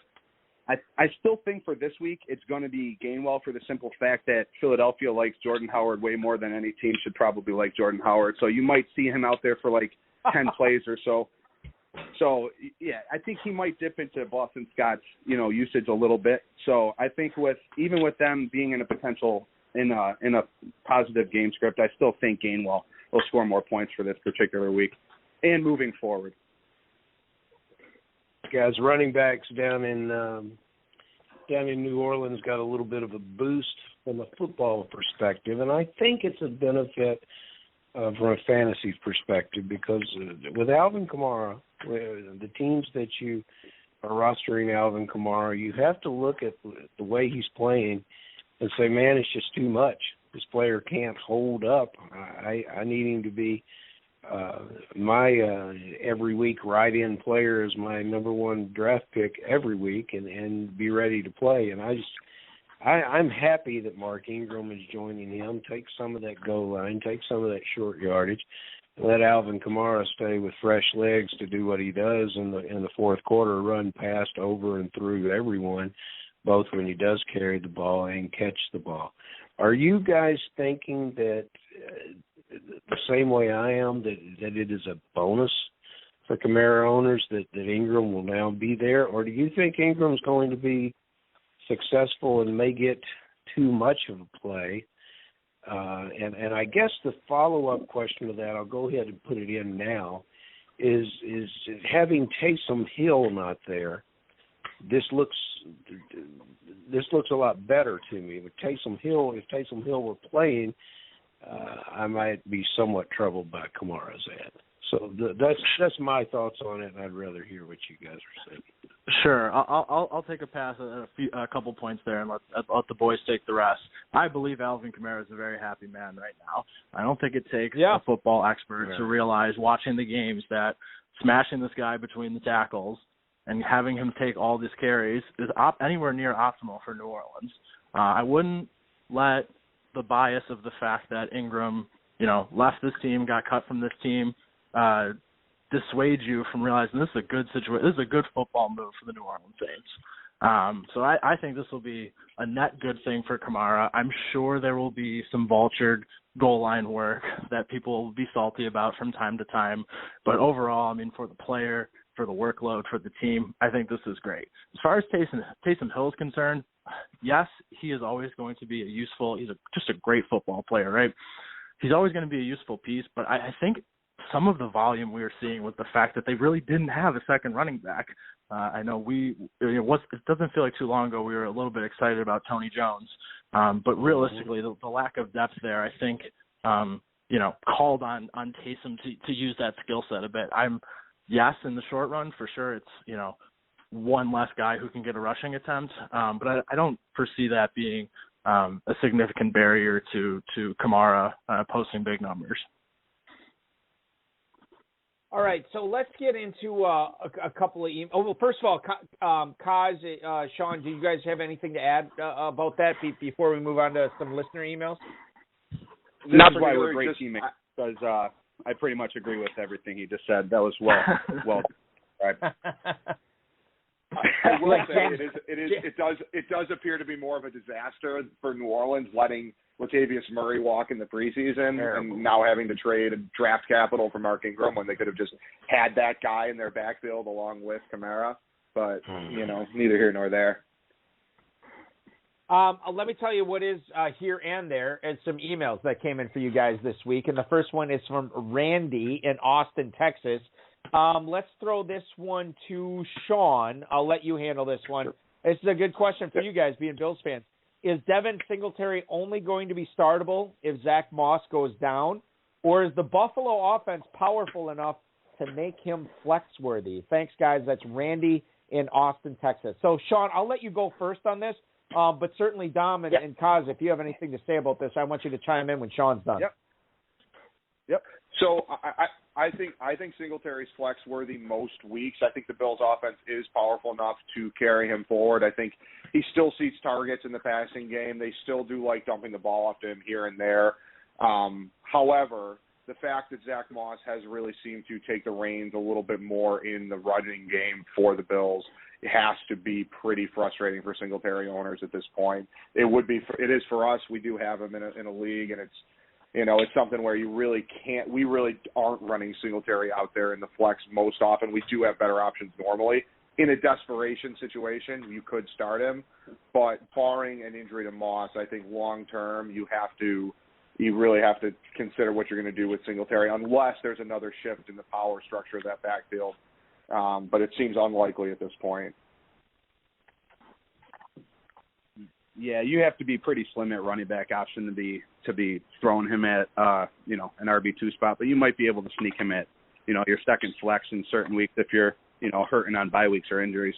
S6: I still think for this week it's going to be Gainwell for the simple fact that Philadelphia likes Jordan Howard way more than any team should probably like Jordan Howard. So you might see him out there for like 10 plays or so. So, yeah, I think he might dip into Boston Scott's, usage a little bit. So I think even with them being in a positive game script, I still think Gainwell will score more points for this particular week and moving forward.
S3: Guys, running backs down in New Orleans got a little bit of a boost from a football perspective, and I think it's a benefit from a fantasy perspective because with Alvin Kamara, the teams that you are rostering Alvin Kamara, you have to look at the way he's playing and say, man, it's just too much. This player can't hold up. I need him to be my every week ride-in player is my number one draft pick every week and be ready to play. And I'm happy that Mark Ingram is joining him. Take some of that goal line, take some of that short yardage, let Alvin Kamara stay with fresh legs to do what he does in the fourth quarter, run past, over, and through everyone, both when he does carry the ball and catch the ball. Are you guys thinking that the same way I am, that it is a bonus for Kamara owners that Ingram will now be there? Or do you think Ingram's going to be successful and may get too much of a play? And I guess the follow-up question to that, I'll go ahead and put it in now, is having Taysom Hill not there, this looks a lot better to me. With Taysom Hill, if Taysom Hill were playing, I might be somewhat troubled by Kamara's ad. So that's my thoughts on it, and I'd rather hear what you guys are saying.
S4: Sure, I'll take a pass at a couple points there, and let the boys take the rest. I believe Alvin Kamara is a very happy man right now. I don't think it takes a football expert to realize watching the games that smashing this guy between the tackles and having him take all these carries is anywhere near optimal for New Orleans. I wouldn't let the bias of the fact that Ingram, left this team, got cut from this team, dissuade you from realizing this is a good situation. This is a good football move for the New Orleans Saints. So I think this will be a net good thing for Kamara. I'm sure there will be some vultured goal line work that people will be salty about from time to time. But overall, for the player, for the workload, for the team, I think this is great. As far as Taysom Hill is concerned, yes, he is always going to be just a great football player, right? He's always going to be a useful piece, but I think some of the volume we were seeing was the fact that they really didn't have a second running back. I know it doesn't feel like too long ago we were a little bit excited about Tony Jones, but realistically, the lack of depth there, I think, called on Taysom to use that skill set a bit. Yes, in the short run, for sure, it's, one less guy who can get a rushing attempt, but I don't foresee that being a significant barrier to Kamara posting big numbers.
S1: All right, so let's get into a couple of emails. Oh, well, first of all, Kaz, Sean, do you guys have anything to add about that before we move on to some listener emails?
S6: That's why we're great teammates, because I pretty much agree with everything he just said. That was well described.
S5: I will say it does appear to be more of a disaster for New Orleans letting Latavius Murray walk in the preseason and now having to trade draft capital for Mark Ingram when they could have just had that guy in their backfield along with Kamara. But, neither here nor there.
S1: Let me tell you what is here and there, and some emails that came in for you guys this week. And the first one is from Randy in Austin, Texas. Let's throw this one to Sean. I'll let you handle this one. This is a good question for you guys, being Bills fans. is Devin Singletary only going to be startable if Zach Moss goes down, or is the Buffalo offense powerful enough to make him flex-worthy? Thanks, guys. That's Randy in Austin, Texas. So, Sean, I'll let you go first on this, but certainly Dom and Kaz, if you have anything to say about this, I want you to chime in when Sean's done.
S5: Yep. So I think Singletary's flex-worthy most weeks. I think the Bills' offense is powerful enough to carry him forward. I think he still sees targets in the passing game. They still do like dumping the ball off to him here and there. However, the fact that Zach Moss has really seemed to take the reins a little bit more in the running game for the Bills, it has to be pretty frustrating for Singletary owners at this point. It is for us. We do have him in a league, and it's something where we really aren't running Singletary out there in the flex most often. We do have better options normally. In a desperation situation, you could start him, but barring an injury to Moss, I think long term you really have to consider what you're going to do with Singletary, unless there's another shift in the power structure of that backfield. But it seems unlikely at this point.
S6: Yeah, you have to be pretty slim at running back option to be throwing him at an RB2 spot, but you might be able to sneak him at your second flex in certain weeks if you're hurting on bye weeks or injuries.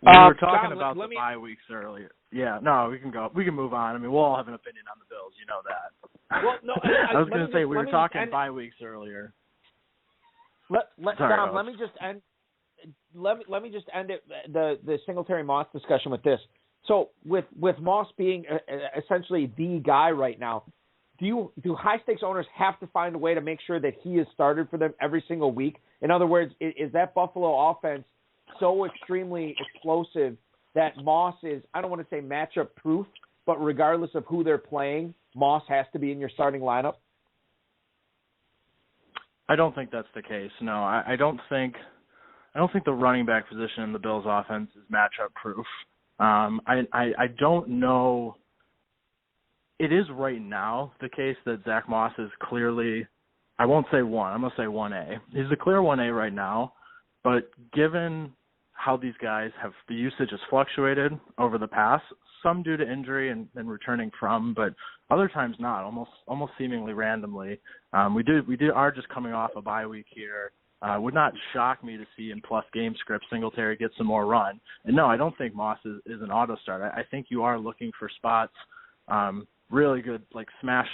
S4: We were talking
S1: Tom,
S4: about the bye weeks earlier. Yeah, no, we can move on. I mean, we'll all have an opinion on the Bills, you know that.
S1: Well, no,
S4: I was going to say we were talking bye weeks earlier.
S1: Dom, let me just end. Let me just end the Singletary Moss discussion with this. So with Moss being essentially the guy right now, do high stakes owners have to find a way to make sure that he is started for them every single week? In other words, is that Buffalo offense so extremely explosive that Moss is, I don't want to say matchup proof, but regardless of who they're playing, Moss has to be in your starting lineup?
S4: I don't think that's the case. No, I don't think the running back position in the Bills' offense is matchup proof. I don't know. It is right now the case that Zach Moss is clearly, I won't say 1, I'm going to say 1A. He's a clear 1A right now, but given how these guys have, the usage has fluctuated over the past, some due to injury and returning from, but other times not, almost seemingly randomly. We are just coming off a bye week here. Would not shock me to see in plus game script Singletary get some more run. And no, I don't think Moss is an auto start. I think you are looking for spots, really good, like smash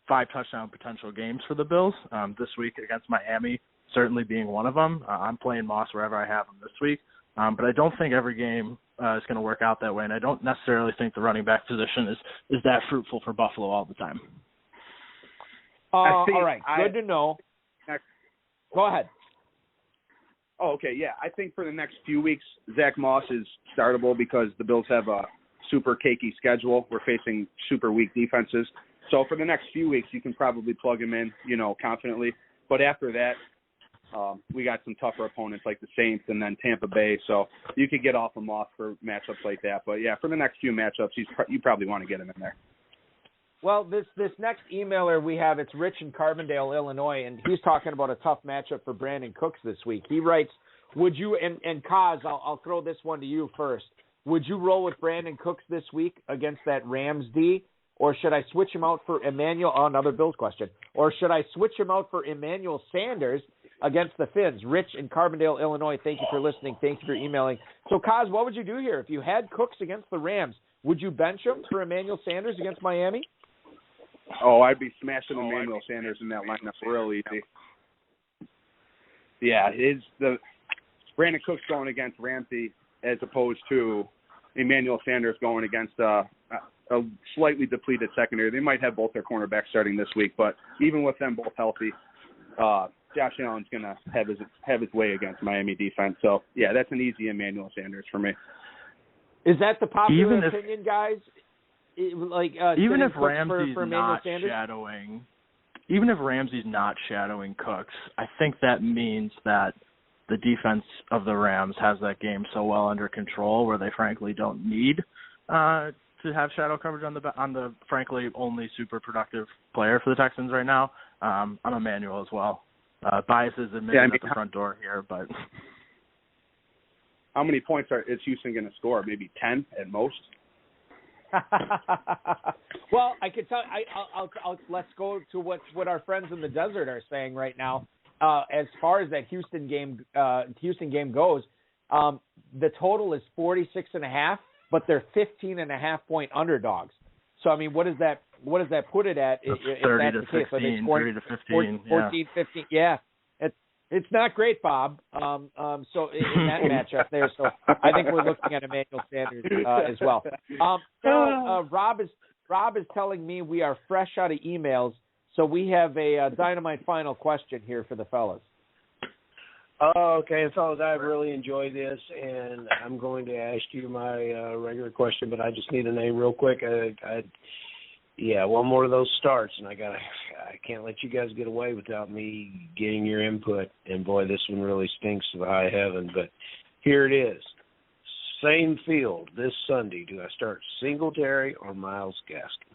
S4: 5 touchdown potential games for the Bills this week against Miami, certainly being one of them. I'm playing Moss wherever I have him this week. But I don't think every game is going to work out that way, and I don't necessarily think the running back position is that fruitful for Buffalo all the time.
S1: All right, good to know. Go ahead.
S6: Oh, okay, yeah. I think for the next few weeks, Zach Moss is startable because the Bills have a super cakey schedule. We're facing super weak defenses. So for the next few weeks, you can probably plug him in, confidently. But after that, we got some tougher opponents like the Saints and then Tampa Bay. So you could get off of Moss for matchups like that. But, yeah, for the next few matchups, you probably want to get him in there.
S1: Well, this next emailer we have, it's Rich in Carbondale, Illinois, and he's talking about a tough matchup for Brandon Cooks this week. He writes, would you, and Kaz, I'll throw this one to you first. Would you roll with Brandon Cooks this week against that Rams D, or should I switch him out for Emmanuel, another Bills question, or should I switch him out for Emmanuel Sanders against the Finns? Rich in Carbondale, Illinois, thank you for listening. Thank you for emailing. So, Kaz, what would you do here? If you had Cooks against the Rams, would you bench him for Emmanuel Sanders against Miami?
S6: Oh, I'd be smashing Emmanuel Sanders in that lineup real easy. Yeah, the Brandon Cooks going against Ramsey as opposed to Emmanuel Sanders going against a slightly depleted secondary. They might have both their cornerbacks starting this week, but even with them both healthy, Josh Allen's going to have his way against Miami defense. So, yeah, that's an easy Emmanuel Sanders for me.
S1: Is that the popular opinion, guys?
S4: Even if Ramsey's not shadowing, even if Ramsey's not shadowing Cooks, I think that means that the defense of the Rams has that game so well under control where they frankly don't need to have shadow coverage on the frankly only super productive player for the Texans right now. I'm Emmanuel as well. Bias is admitted at the front door here, but
S6: how many points is Houston going to score? Maybe 10 at most.
S1: Well, I could tell. I'll let's go to what our friends in the desert are saying right now. As far as that Houston game goes, the total is 46.5, but they're 15.5 point underdogs. So I mean, what does that put it at?
S4: That's
S1: if
S4: 30
S1: that's
S4: to
S1: the case?
S4: 16, 30 to 15,
S1: 14, 15. Yeah, it's not great, Bob. So in that matchup there, so I think we're looking at Emmanuel Sanders as well. Rob is telling me we are fresh out of emails, so we have a dynamite final question here for the fellas.
S3: Oh, okay, fellas, I've really enjoyed this, and I'm going to ask you my regular question, but I just need a name real quick. One more of those starts, and I can't let you guys get away without me getting your input. And boy, this one really stinks to the high heaven, but here it is. Same field this Sunday. Do I start Singletary or Myles Gaskin?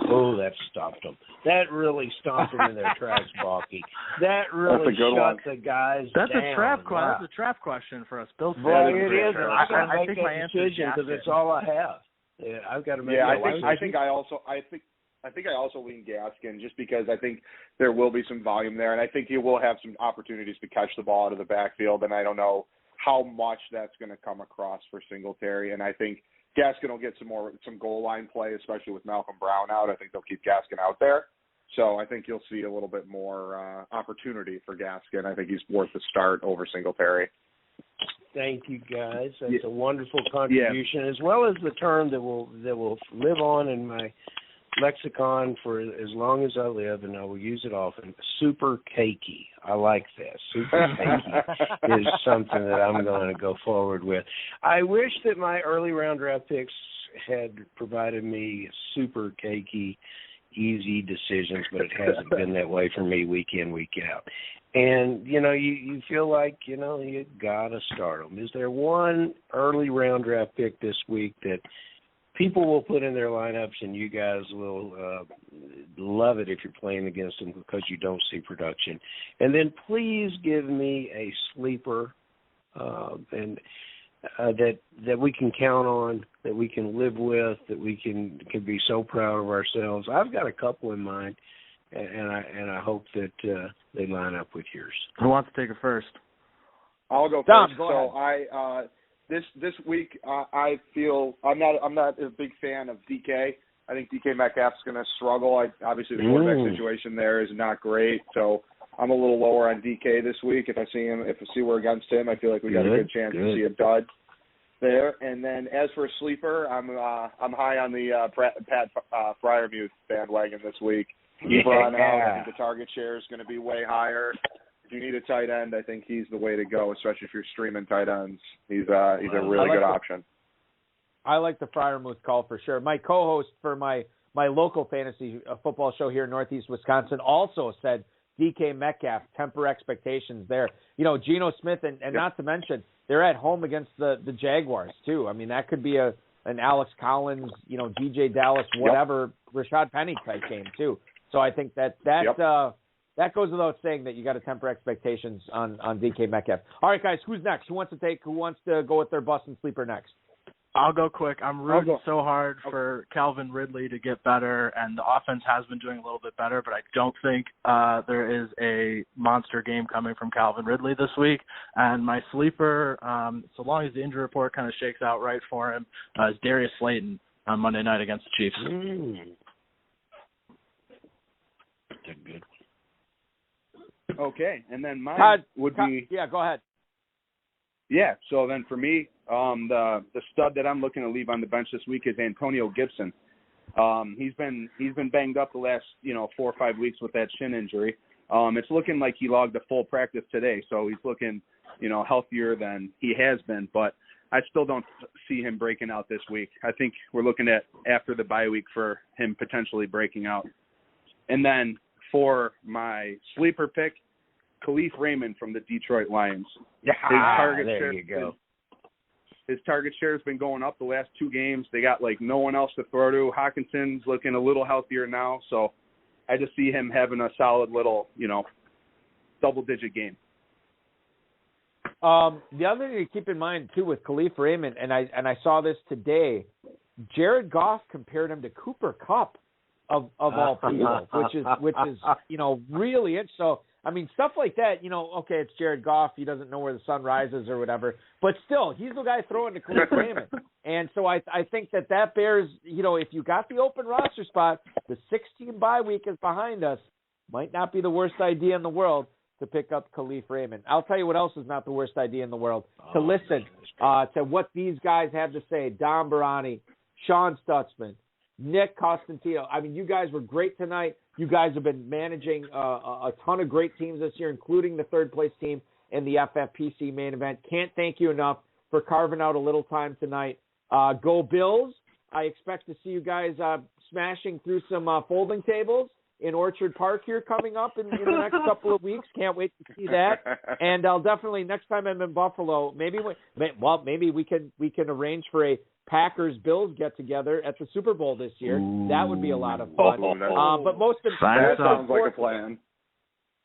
S3: Oh, that stopped them. That really stomped them in their tracks, Balky. That really shut the guys
S4: down. That's a trap question.
S3: Wow.
S4: That's a trap question for us. Bills fans.
S3: Well, it is. I got to make
S4: think my
S3: that decision because it's all I have. Yeah, I've got to make.
S6: I think I also lean Gaskin just because I think there will be some volume there, and I think he will have some opportunities to catch the ball out of the backfield, and I don't know how much that's going to come across for Singletary, and I think Gaskin will get some goal line play, especially with Malcolm Brown out. I think they'll keep Gaskin out there. So I think you'll see a little bit more opportunity for Gaskin. I think he's worth the start over Singletary.
S3: Thank you, guys. That's a wonderful contribution, as well as the term that will live on in my lexicon for as long as I live, and I will use it often. Super cakey. I like that. Super cakey is something that I'm going to go forward with. I wish that my early round draft picks had provided me super cakey, easy decisions, but it hasn't been that way for me week in, week out. And, you feel like, you got to start them. Is there one early round draft pick this week that people will put in their lineups and you guys will love it if you're playing against them because you don't see production? And then please give me a sleeper and that we can count on, that we can live with, that we can be so proud of ourselves. I've got a couple in mind, and I hope that they line up with yours.
S4: Who wants to take it first?
S6: I'll go
S1: Tom,
S6: first.
S1: go ahead.
S6: I this week I feel I'm not a big fan of DK. I think DK Metcalf's going to struggle. Obviously the quarterback situation there is not great, so I'm a little lower on DK this week. If I see we're against him, I feel like we got a good chance to see a dud there. And then as for a sleeper, I'm high on the Pat Freiermuth bandwagon this week. I think the target share is going to be way higher. If you need a tight end, I think he's the way to go, especially if you're streaming tight ends. He's a really good option.
S1: I like the Freiermuth call for sure. My co-host for my local fantasy football show here in Northeast Wisconsin also said DK Metcalf, temper expectations there. Geno Smith, and not to mention, they're at home against the Jaguars, too. I mean, that could be an Alex Collins, DJ Dallas, whatever, Rashad Penny type game, too. So I think that goes without saying that you got to temper expectations on DK Metcalf. All right, guys, who's next? Who wants to go with their bust and sleeper next?
S4: I'll go quick. I'm rooting so hard for Calvin Ridley to get better, and the offense has been doing a little bit better, but I don't think there is a monster game coming from Calvin Ridley this week. And my sleeper, so long as the injury report kind of shakes out right for him, is Darius Slayton on Monday night against the Chiefs.
S3: That's a good one.
S6: Okay, and then mine would be...
S1: Yeah, go ahead.
S6: Yeah, so then for me, the stud that I'm looking to leave on the bench this week is Antonio Gibson. He's been banged up the last 4 or 5 weeks with that shin injury. It's looking like he logged a full practice today, so he's looking healthier than he has been. But I still don't see him breaking out this week. I think we're looking at after the bye week for him potentially breaking out. And then for my sleeper pick, Khalif Raymond from the Detroit Lions. His target share has been going up the last 2 games. They got no one else to throw to. Hawkinson's looking a little healthier now, so I just see him having a solid little, double-digit game.
S1: The other thing to keep in mind too with Khalif Raymond, and I saw this today, Jared Goff compared him to Cooper Kupp of all people, which is really it. So I mean, stuff like that, okay, it's Jared Goff. He doesn't know where the sun rises or whatever. But still, he's the guy throwing to Khalif Raymond. And so I think that bears, if you got the open roster spot, the 16 bye week is behind us, might not be the worst idea in the world to pick up Khalif Raymond. I'll tell you what else is not the worst idea in the world, to listen to what these guys have to say. Don Baranyi, Sean Stutzman, Nick Costantino. I mean, you guys were great tonight. You guys have been managing a ton of great teams this year, including the third-place team in the FFPC main event. Can't thank you enough for carving out a little time tonight. Go Bills. I expect to see you guys smashing through some folding tables in Orchard Park here coming up in the next couple of weeks. Can't wait to see that. And I'll definitely, next time I'm in Buffalo, maybe we can arrange for a Packers-Bills get-together at the Super Bowl this year.
S6: Ooh.
S1: That would be a lot of fun. But most
S6: that sounds like a plan.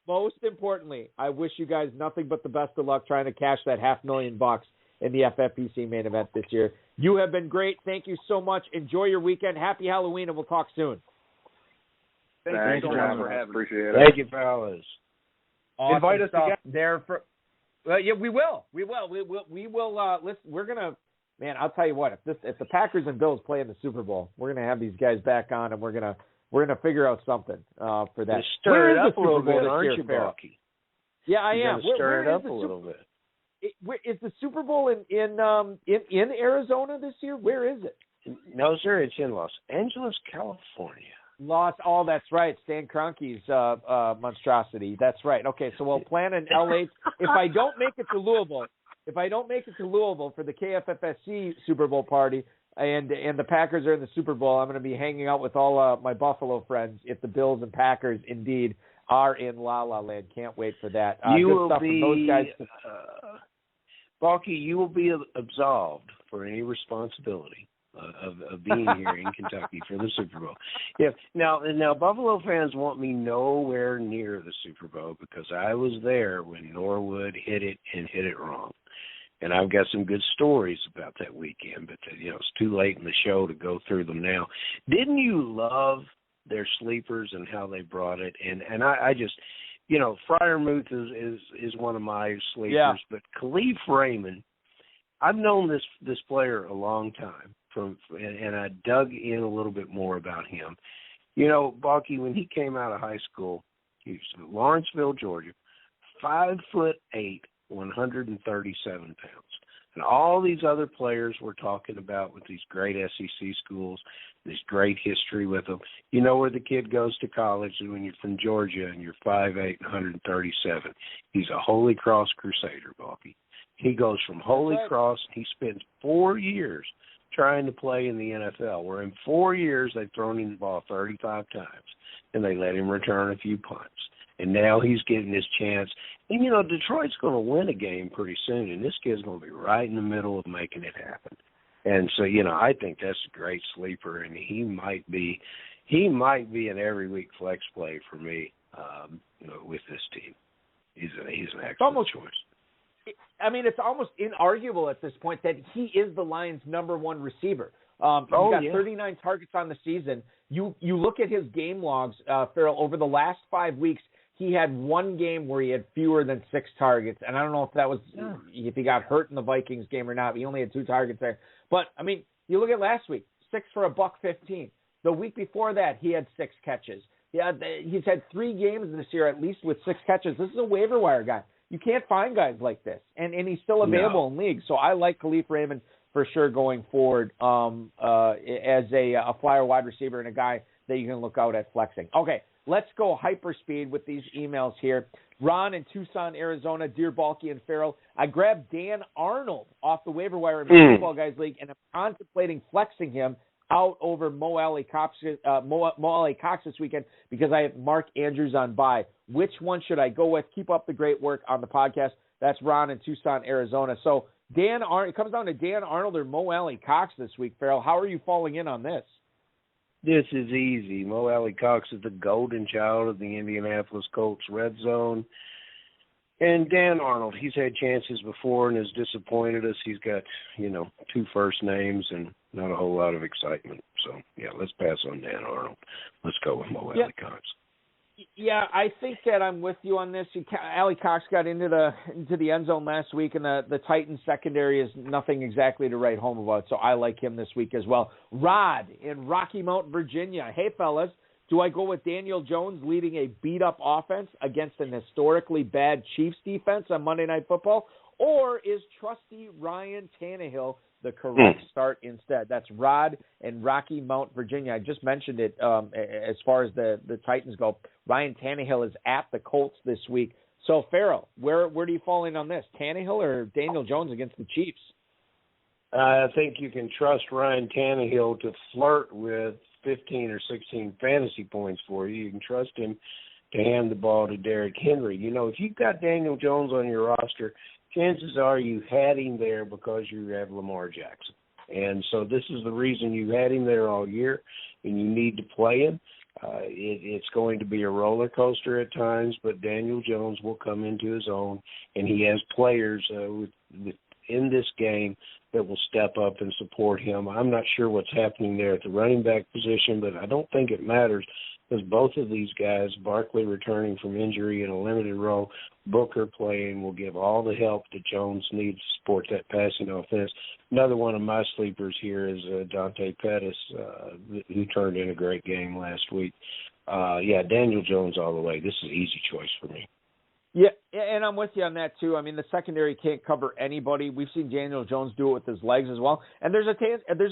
S1: Most importantly, I wish you guys nothing but the best of luck trying to cash that $500,000 in the FFPC main event this year. You have been great. Thank you so much. Enjoy your weekend. Happy Halloween, and we'll talk soon.
S6: Thank you so much for having me. Appreciate it.
S3: Thank you, fellas.
S1: Awesome.
S7: Invite us again
S1: there for. Yeah, we will. We will. Listen, we're gonna. Man, I'll tell you what. If the Packers and Bills play in the Super Bowl, we're gonna have these guys back on, and we're gonna figure out something for that.
S3: Stir it up a little bit, aren't you, Bucky?
S1: Yeah, I am.
S3: Stir it up a little bit.
S1: Is the Super Bowl in Arizona this year? Where is it?
S3: No, sir. It's in Los Angeles, California.
S1: That's right. Stan Kroenke's monstrosity. That's right. Okay, so we'll plan in LA. If I don't make it to Louisville for the KFFSC Super Bowl party, and the Packers are in the Super Bowl, I'm going to be hanging out with all my Buffalo friends if the Bills and Packers indeed are in La La Land. Can't wait for that.
S3: You will be, those guys. Balky, you will be absolved for any responsibility of being here in Kentucky for the Super Bowl. Yeah. Now, Buffalo fans want me nowhere near the Super Bowl because I was there when Norwood hit it and hit it wrong. And I've got some good stories about that weekend, but it's too late in the show to go through them now. Didn't you love their sleepers and how they brought it? And I just, Freiermuth is one of my sleepers, yeah. But Khalif Raymond, I've known this player a long time. And I dug in a little bit more about him. Balky, when he came out of high school, he was in Lawrenceville, Georgia, 5'8", 137 pounds. And all these other players we're talking about with these great SEC schools, this great history with them. You know where the kid goes to college when you're from Georgia and you're 5'8", 137. He's a Holy Cross Crusader, Balky. He goes from Holy Cross, and he spends 4 years trying to play in the NFL, where in 4 years they've thrown him the ball 35 times, and they let him return a few punts. And now he's getting his chance. And, Detroit's going to win a game pretty soon, and this kid's going to be right in the middle of making it happen. And so, I think that's a great sleeper, and he might be an every week flex play for me, with this team. He's an excellent choice.
S1: I mean, it's almost inarguable at this point that he is the Lions' number one receiver. He's got 39 targets on the season. You look at his game logs, Farrell, over the last 5 weeks, he had one game where he had fewer than 6 targets. And I don't know if that was if he got hurt in the Vikings game or not. He only had 2 targets there. But, I mean, you look at last week, 6 for $115. The week before that, he had 6 catches. He's had 3 games this year at least with 6 catches. This is a waiver wire guy. You can't find guys like this, and he's still available in leagues. So I like Khalif Raymond for sure going forward as a flyer wide receiver and a guy that you can look out at flexing. Okay, let's go hyperspeed with these emails here. Ron in Tucson, Arizona, Dear Balky and Farrell, I grabbed Dan Arnold off the waiver wire in the Football Guys League, and I'm contemplating flexing him out over Mo Alley Cox this weekend because I have Mark Andrews on bye. Which one should I go with? Keep up the great work on the podcast. That's Ron in Tucson, Arizona. So it comes down to Dan Arnold or Mo Alley Cox this week, Farrell. How are you falling in on this?
S3: This is easy. Mo Alley Cox is the golden child of the Indianapolis Colts red zone. And Dan Arnold, he's had chances before and has disappointed us. He's got, 2 first names and not a whole lot of excitement. So, yeah, let's pass on Dan Arnold. Let's go with Mo Alley Cox.
S1: Yeah, I think that I'm with you on this. Alley Cox got into the end zone last week, and the Titans secondary is nothing exactly to write home about, so I like him this week as well. Rod in Rocky Mount, Virginia. Hey, fellas. Do I go with Daniel Jones leading a beat-up offense against an historically bad Chiefs defense on Monday Night Football? Or is trusty Ryan Tannehill the correct start instead? That's Rod in Rocky Mount, Virginia. I just mentioned it as far as the Titans go. Ryan Tannehill is at the Colts this week. So, Farrell, where do you fall in on this? Tannehill or Daniel Jones against the Chiefs?
S3: I think you can trust Ryan Tannehill to flirt with 15 or 16 fantasy points for you. You can trust him to hand the ball to Derrick Henry. If you've got Daniel Jones on your roster, chances are you had him there because you have Lamar Jackson. And so this is the reason you had him there all year, and you need to play him. It's going to be a roller coaster at times, but Daniel Jones will come into his own, and he has players in this game that will step up and support him. I'm not sure what's happening there at the running back position, but I don't think it matters because both of these guys, Barkley returning from injury in a limited role, Booker playing, will give all the help that Jones needs to support that passing offense. Another one of my sleepers here is Dante Pettis, who turned in a great game last week. Daniel Jones all the way. This is an easy choice for me.
S1: Yeah, and I'm with you on that, too. I mean, the secondary can't cover anybody. We've seen Daniel Jones do it with his legs as well. And there's a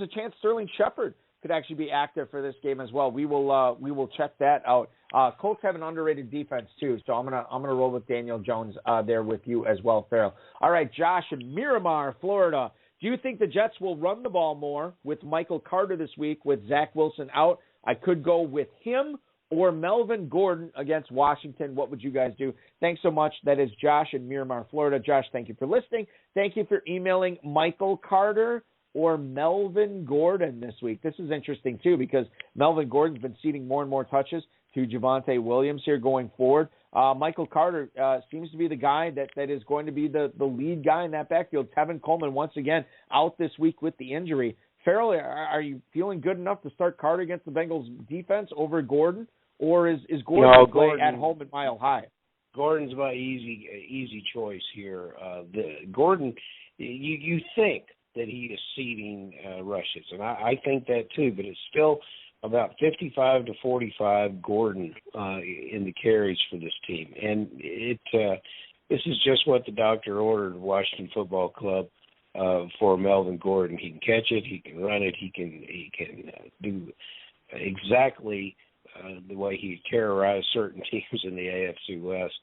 S1: chance Sterling Shepard could actually be active for this game as well. We will check that out. Colts have an underrated defense, too, so I'm gonna roll with Daniel Jones there with you as well, Farrell. All right, Josh in Miramar, Florida. Do you think the Jets will run the ball more with Michael Carter this week with Zach Wilson out? I could go with him or Melvin Gordon against Washington. What would you guys do? Thanks so much. That is Josh in Miramar, Florida. Josh, thank you for listening. Thank you for emailing Michael Carter or Melvin Gordon this week. This is interesting, too, because Melvin Gordon's been ceding more and more touches to Javonte Williams here going forward. Michael Carter seems to be the guy that is going to be the lead guy in that backfield. Tevin Coleman, once again, out this week with the injury. Farrell, are you feeling good enough to start Carter against the Bengals defense over Gordon? Or is Gordon play at home at Mile High?
S3: Gordon's my easy choice here. Gordon, you think that he is ceding rushes, and I think that too, but it's still about 55 to 45 Gordon in the carries for this team. And this is just what the doctor ordered Washington Football Club for Melvin Gordon. He can catch it, he can run it, he can do exactly the way he terrorized certain teams in the AFC West.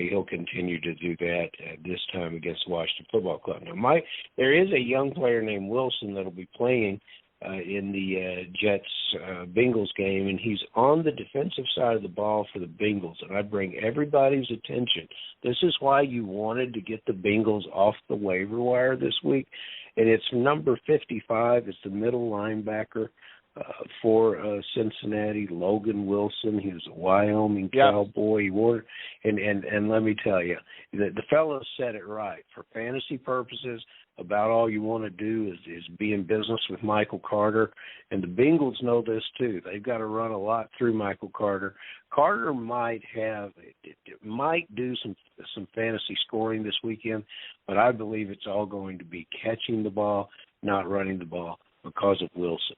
S3: He'll continue to do that this time against the Washington Football Club. Now, there is a young player named Wilson that will be playing in the Jets-Bengals game, and he's on the defensive side of the ball for the Bengals, and I bring everybody's attention. This is why you wanted to get the Bengals off the waiver wire this week, and it's number 55. It's the middle linebacker for Cincinnati, Logan Wilson. He was a Wyoming Cowboy. He wore, and let me tell you, the fellow said it right. For fantasy purposes, about all you want to do is be in business with Michael Carter, and the Bengals know this too. They've got to run a lot through Michael Carter. Carter might do some fantasy scoring this weekend, but I believe it's all going to be catching the ball, not running the ball because of Wilson.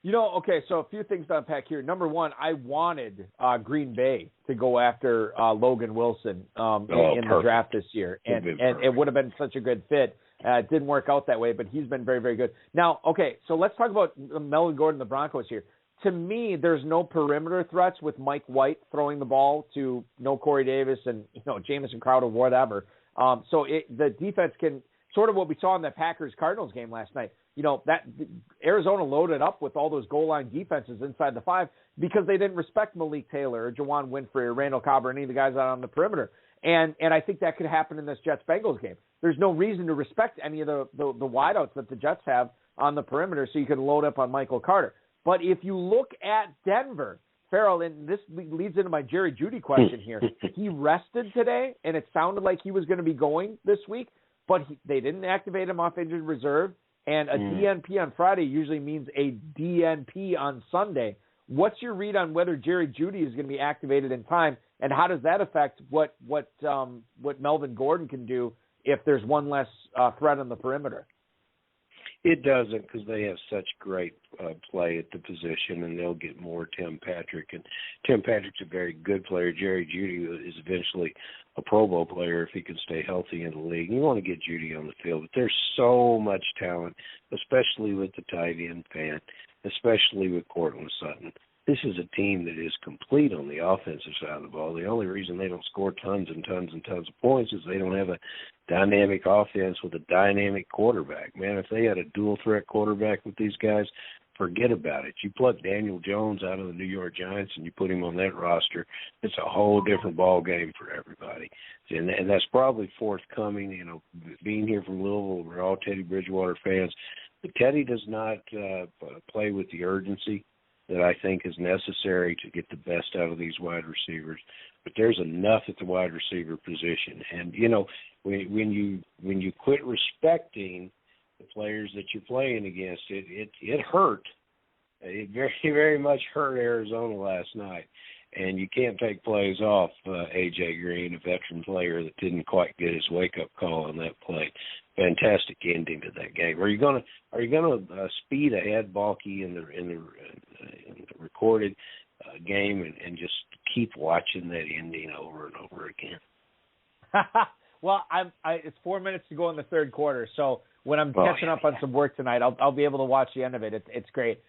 S1: Okay, so a few things to unpack here. Number one, I wanted Green Bay to go after Logan Wilson in the draft this year, and it would have been such a good fit. It didn't work out that way, but he's been very, very good. Now, okay, so let's talk about Melvin Gordon, the Broncos here. To me, there's no perimeter threats with Mike White throwing the ball to Corey Davis and Jamison Crowder, whatever. So the defense can sort of what we saw in the Packers-Cardinals game last night. That Arizona loaded up with all those goal line defenses inside the 5 because they didn't respect Malik Taylor or Jawan Winfrey or Randall Cobb or any of the guys out on the perimeter. And I think that could happen in this Jets-Bengals game. There's no reason to respect any of the wideouts that the Jets have on the perimeter so you can load up on Michael Carter. But if you look at Denver, Farrell, and this leads into my Jerry Jeudy question here. He rested today, and it sounded like he was going to be going this week, but they didn't activate him off injured reserve, and a DNP on Friday usually means a DNP on Sunday. What's your read on whether Jerry Jeudy is going to be activated in time, and how does that affect what Melvin Gordon can do if there's one less threat on the perimeter?
S3: It doesn't, because they have such great play at the position, and they'll get more Tim Patrick. And Tim Patrick's a very good player. Jerry Jeudy is eventually a Pro Bowl player if he can stay healthy in the league. You want to get Jeudy on the field, but there's so much talent, especially with the tight end fan, especially with Cortland Sutton. This is a team that is complete on the offensive side of the ball. The only reason they don't score tons and tons and tons of points is they don't have a dynamic offense with a dynamic quarterback. Man, if they had a dual-threat quarterback with these guys, forget about it. You pluck Daniel Jones out of the New York Giants and you put him on that roster, it's a whole different ball game for everybody. And that's probably forthcoming. You know, being here from Louisville, we're all Teddy Bridgewater fans. But Teddy does not play with the urgency that I think is necessary to get the best out of these wide receivers. But there's enough at the wide receiver position. And, you know, when you quit respecting the players that you're playing against, it hurt. It very, very much hurt Arizona last night. And you can't take plays off A.J. Green, a veteran player that didn't quite get his wake-up call on that play. Fantastic ending to that game. Are you gonna speed ahead, Balky, in the recorded game and just keep watching that ending over and over again?
S1: Well, it's 4 minutes to go in the third quarter, so when I'm catching up on some work tonight, I'll be able to watch the end of it. It's great.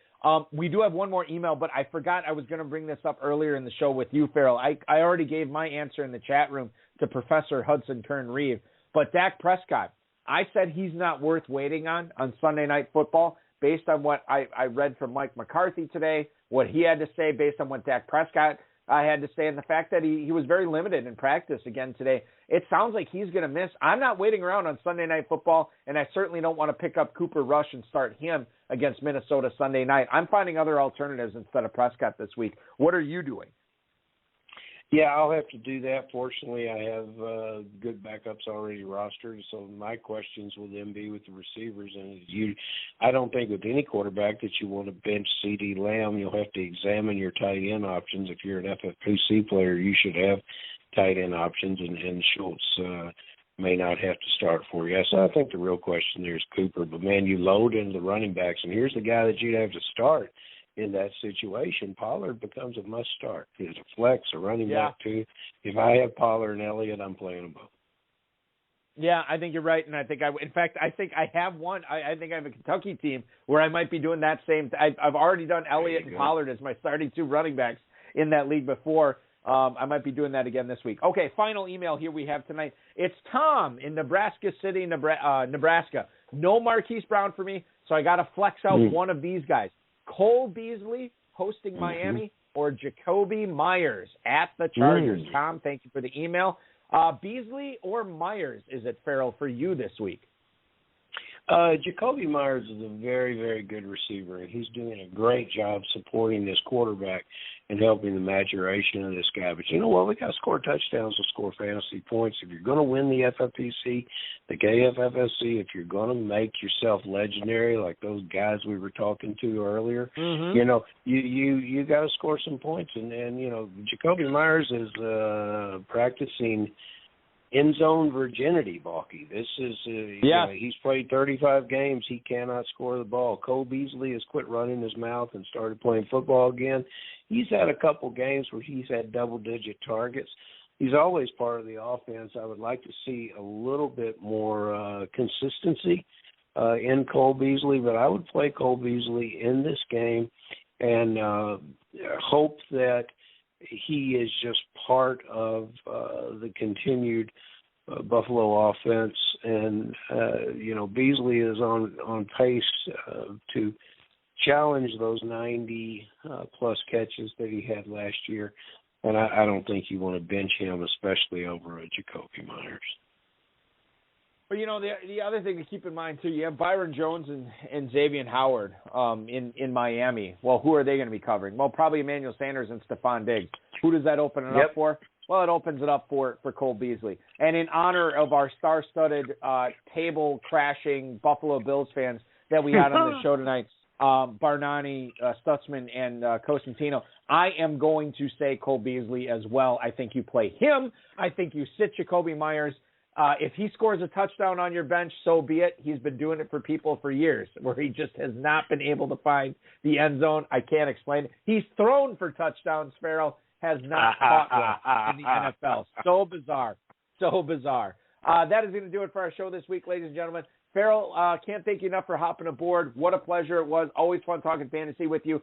S1: We do have one more email, but I forgot I was going to bring this up earlier in the show with you, Farrell. I already gave my answer in the chat room to Professor Hudson Kern-Reeve, but Dak Prescott, I said he's not worth waiting on Sunday Night Football based on what I read from Mike McCarthy today, what he had to say based on what Dak Prescott had to say, and the fact that he was very limited in practice again today. It sounds like he's going to miss. I'm not waiting around on Sunday Night Football, and I certainly don't want to pick up Cooper Rush and start him against Minnesota Sunday night. I'm finding other alternatives instead of Prescott this week. What are you doing?
S3: Yeah, I'll have to do that. Fortunately, I have good backups already rostered, so my questions will then be with the receivers. And I don't think with any quarterback that you want to bench CeeDee Lamb. You'll have to examine your tight end options. If you're an FFPC player, you should have tight end options, and Schultz may not have to start for you. So I think the real question there is Cooper. But, man, you load into the running backs, and here's the guy that you'd have to start in that situation. Pollard becomes a must-start. He's a flex, a running back, too. If I have Pollard and Elliott, I'm playing them both.
S1: Yeah, I think you're right, and I think I think I have one. I think I have a Kentucky team where I might be doing that same. I've already done Elliott and Pollard as my starting two running backs in that league before. I might be doing that again this week. Okay, final email here we have tonight. It's Tom in Nebraska City, Nebraska. No Marquise Brown for me, so I got to flex out one of these guys. Cole Beasley hosting Miami or Jacoby Myers at the Chargers. Tom, thank you for the email. Beasley or Myers, is it, Farrell, for you this week?
S3: Jacoby Myers is a very, very good receiver, and he's doing a great job supporting this quarterback and helping the maturation of this guy. But you know what? We got to score touchdowns to score fantasy points. If you're going to win the FFPC, the KFFSC, if you're going to make yourself legendary like those guys we were talking to earlier, you know, you got to score some points. And you know, Jacoby Myers is practicing end zone virginity, Balky. This is, you know, he's played 35 games. He cannot score the ball. Cole Beasley has quit running his mouth and started playing football again. He's had a couple games where he's had double-digit targets. He's always part of the offense. I would like to see a little bit more consistency in Cole Beasley, but I would play Cole Beasley in this game and hope that he is just part of the continued Buffalo offense. And, you know, Beasley is on pace to challenge those 90-plus catches that he had last year. And I don't think you want to bench him, especially over Jacoby Myers.
S1: But, the other thing to keep in mind, too, you have Byron Jones and Xavier Howard in Miami. Well, who are they going to be covering? Well, probably Emmanuel Sanders and Stephon Diggs. Who does that open it up for? Well, it opens it up for Cole Beasley. And in honor of our star-studded, table-crashing Buffalo Bills fans that we had on the show tonight, Baranyi, Stutzman, and Costantino, I am going to say Cole Beasley as well. I think you play him. I think you sit Jacoby Myers. If he scores a touchdown on your bench, so be it. He's been doing it for people for years, where he just has not been able to find the end zone. I can't explain it. He's thrown for touchdowns, Farrell, has not caught one in the NFL. So bizarre. That is going to do it for our show this week, ladies and gentlemen. Farrell, can't thank you enough for hopping aboard. What a pleasure it was. Always fun talking fantasy with you.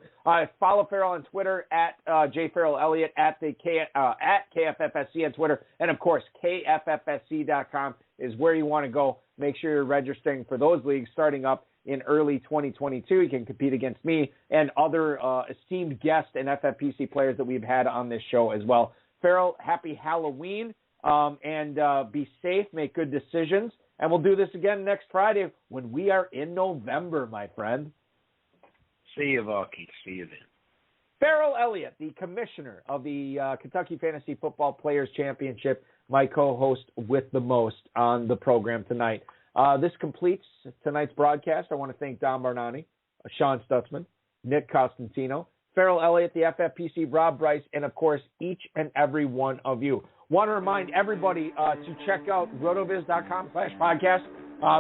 S1: Follow Farrell on Twitter at jfarrellelliott, at KFFSC on Twitter. And, of course, KFFSC.com is where you want to go. Make sure you're registering for those leagues starting up in early 2022. You can compete against me and other esteemed guests and FFPC players that we've had on this show as well. Farrell, happy Halloween, and be safe, make good decisions. And we'll do this again next Friday when we are in November, my friend.
S3: See you, Valky. See you then.
S1: Farrell Elliott, the commissioner of the Kentucky Fantasy Football Players Championship, my co-host with the most on the program tonight. This completes tonight's broadcast. I want to thank Don Baranyi, Sean Stutzman, Nick Costantino, Farrell Elliott, the FFPC, Rob Bryce, and, of course, each and every one of you. Want to remind everybody to check out rotoviz.com/podcast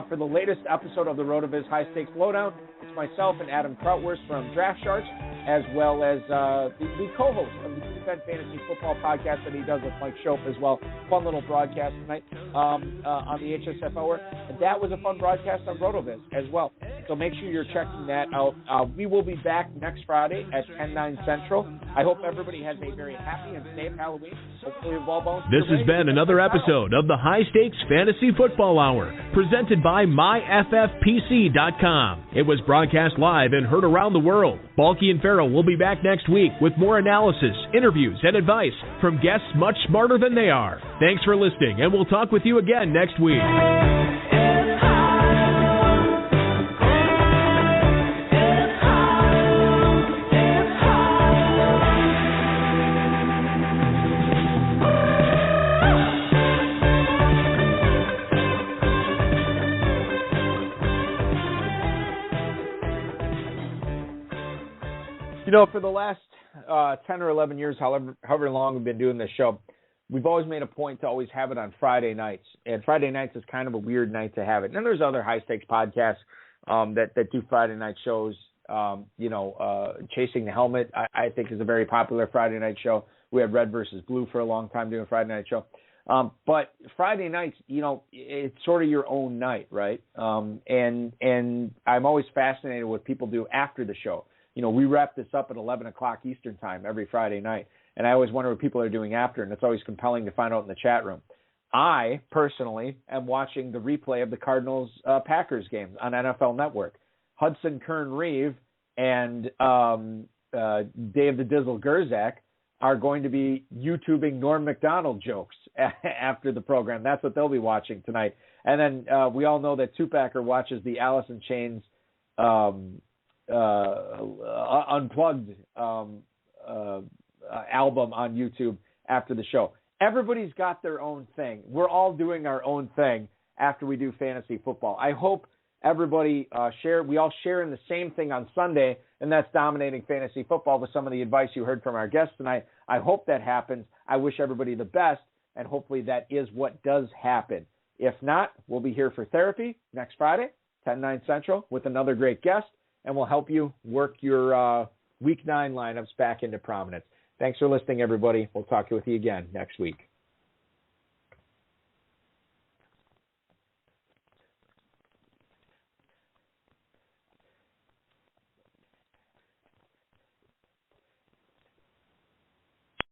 S1: for the latest episode of the RotoViz High Stakes Lowdown. It's myself and Adam Krautwurst from Draft Sharks, as well as the co-host of the Defend Fantasy Football podcast that he does with Mike Shope as well. Fun little broadcast tonight on the HSF Hour. And that was a fun broadcast on RotoViz as well. So make sure you're checking that out. We will be back next Friday at 10/9 Central. I hope everybody has a very happy and safe Halloween. Hopefully the ball bones.
S2: This has been another episode of the High Stakes Fantasy Football Hour, presented by MyFFPC.com. It was broadcast live and heard around the world. Balky and Farrell will be back next week with more analysis, interviews, and advice from guests much smarter than they are. Thanks for listening, and we'll talk with you again next week.
S1: For the last 10 or 11 years, however long we've been doing this show, we've always made a point to always have it on Friday nights. And Friday nights is kind of a weird night to have it. And then there's other high-stakes podcasts that do Friday night shows. Chasing the Helmet, I think, is a very popular Friday night show. We had Red versus Blue for a long time doing a Friday night show. But Friday nights, it's sort of your own night, right? And I'm always fascinated with what people do after the show. We wrap this up at 11 o'clock Eastern time every Friday night, and I always wonder what people are doing after, and it's always compelling to find out in the chat room. I, personally, am watching the replay of the Cardinals-Packers game on NFL Network. Hudson Kern-Reeve and Dave the Dizzle Gerzak are going to be YouTubing Norm Macdonald jokes after the program. That's what they'll be watching tonight. And then we all know that Tupacker watches the Alice in Chains Unplugged album on YouTube after the show. Everybody's got their own thing. We're all doing our own thing after we do fantasy football. I hope everybody we all share in the same thing on Sunday, and that's dominating fantasy football with some of the advice you heard from our guests tonight. I hope that happens. I wish everybody the best, and hopefully that is what does happen. If not, we'll be here for therapy next Friday, 10/9 Central, with another great guest, and we'll help you work your Week 9 lineups back into prominence. Thanks for listening, everybody. We'll talk with you again next week.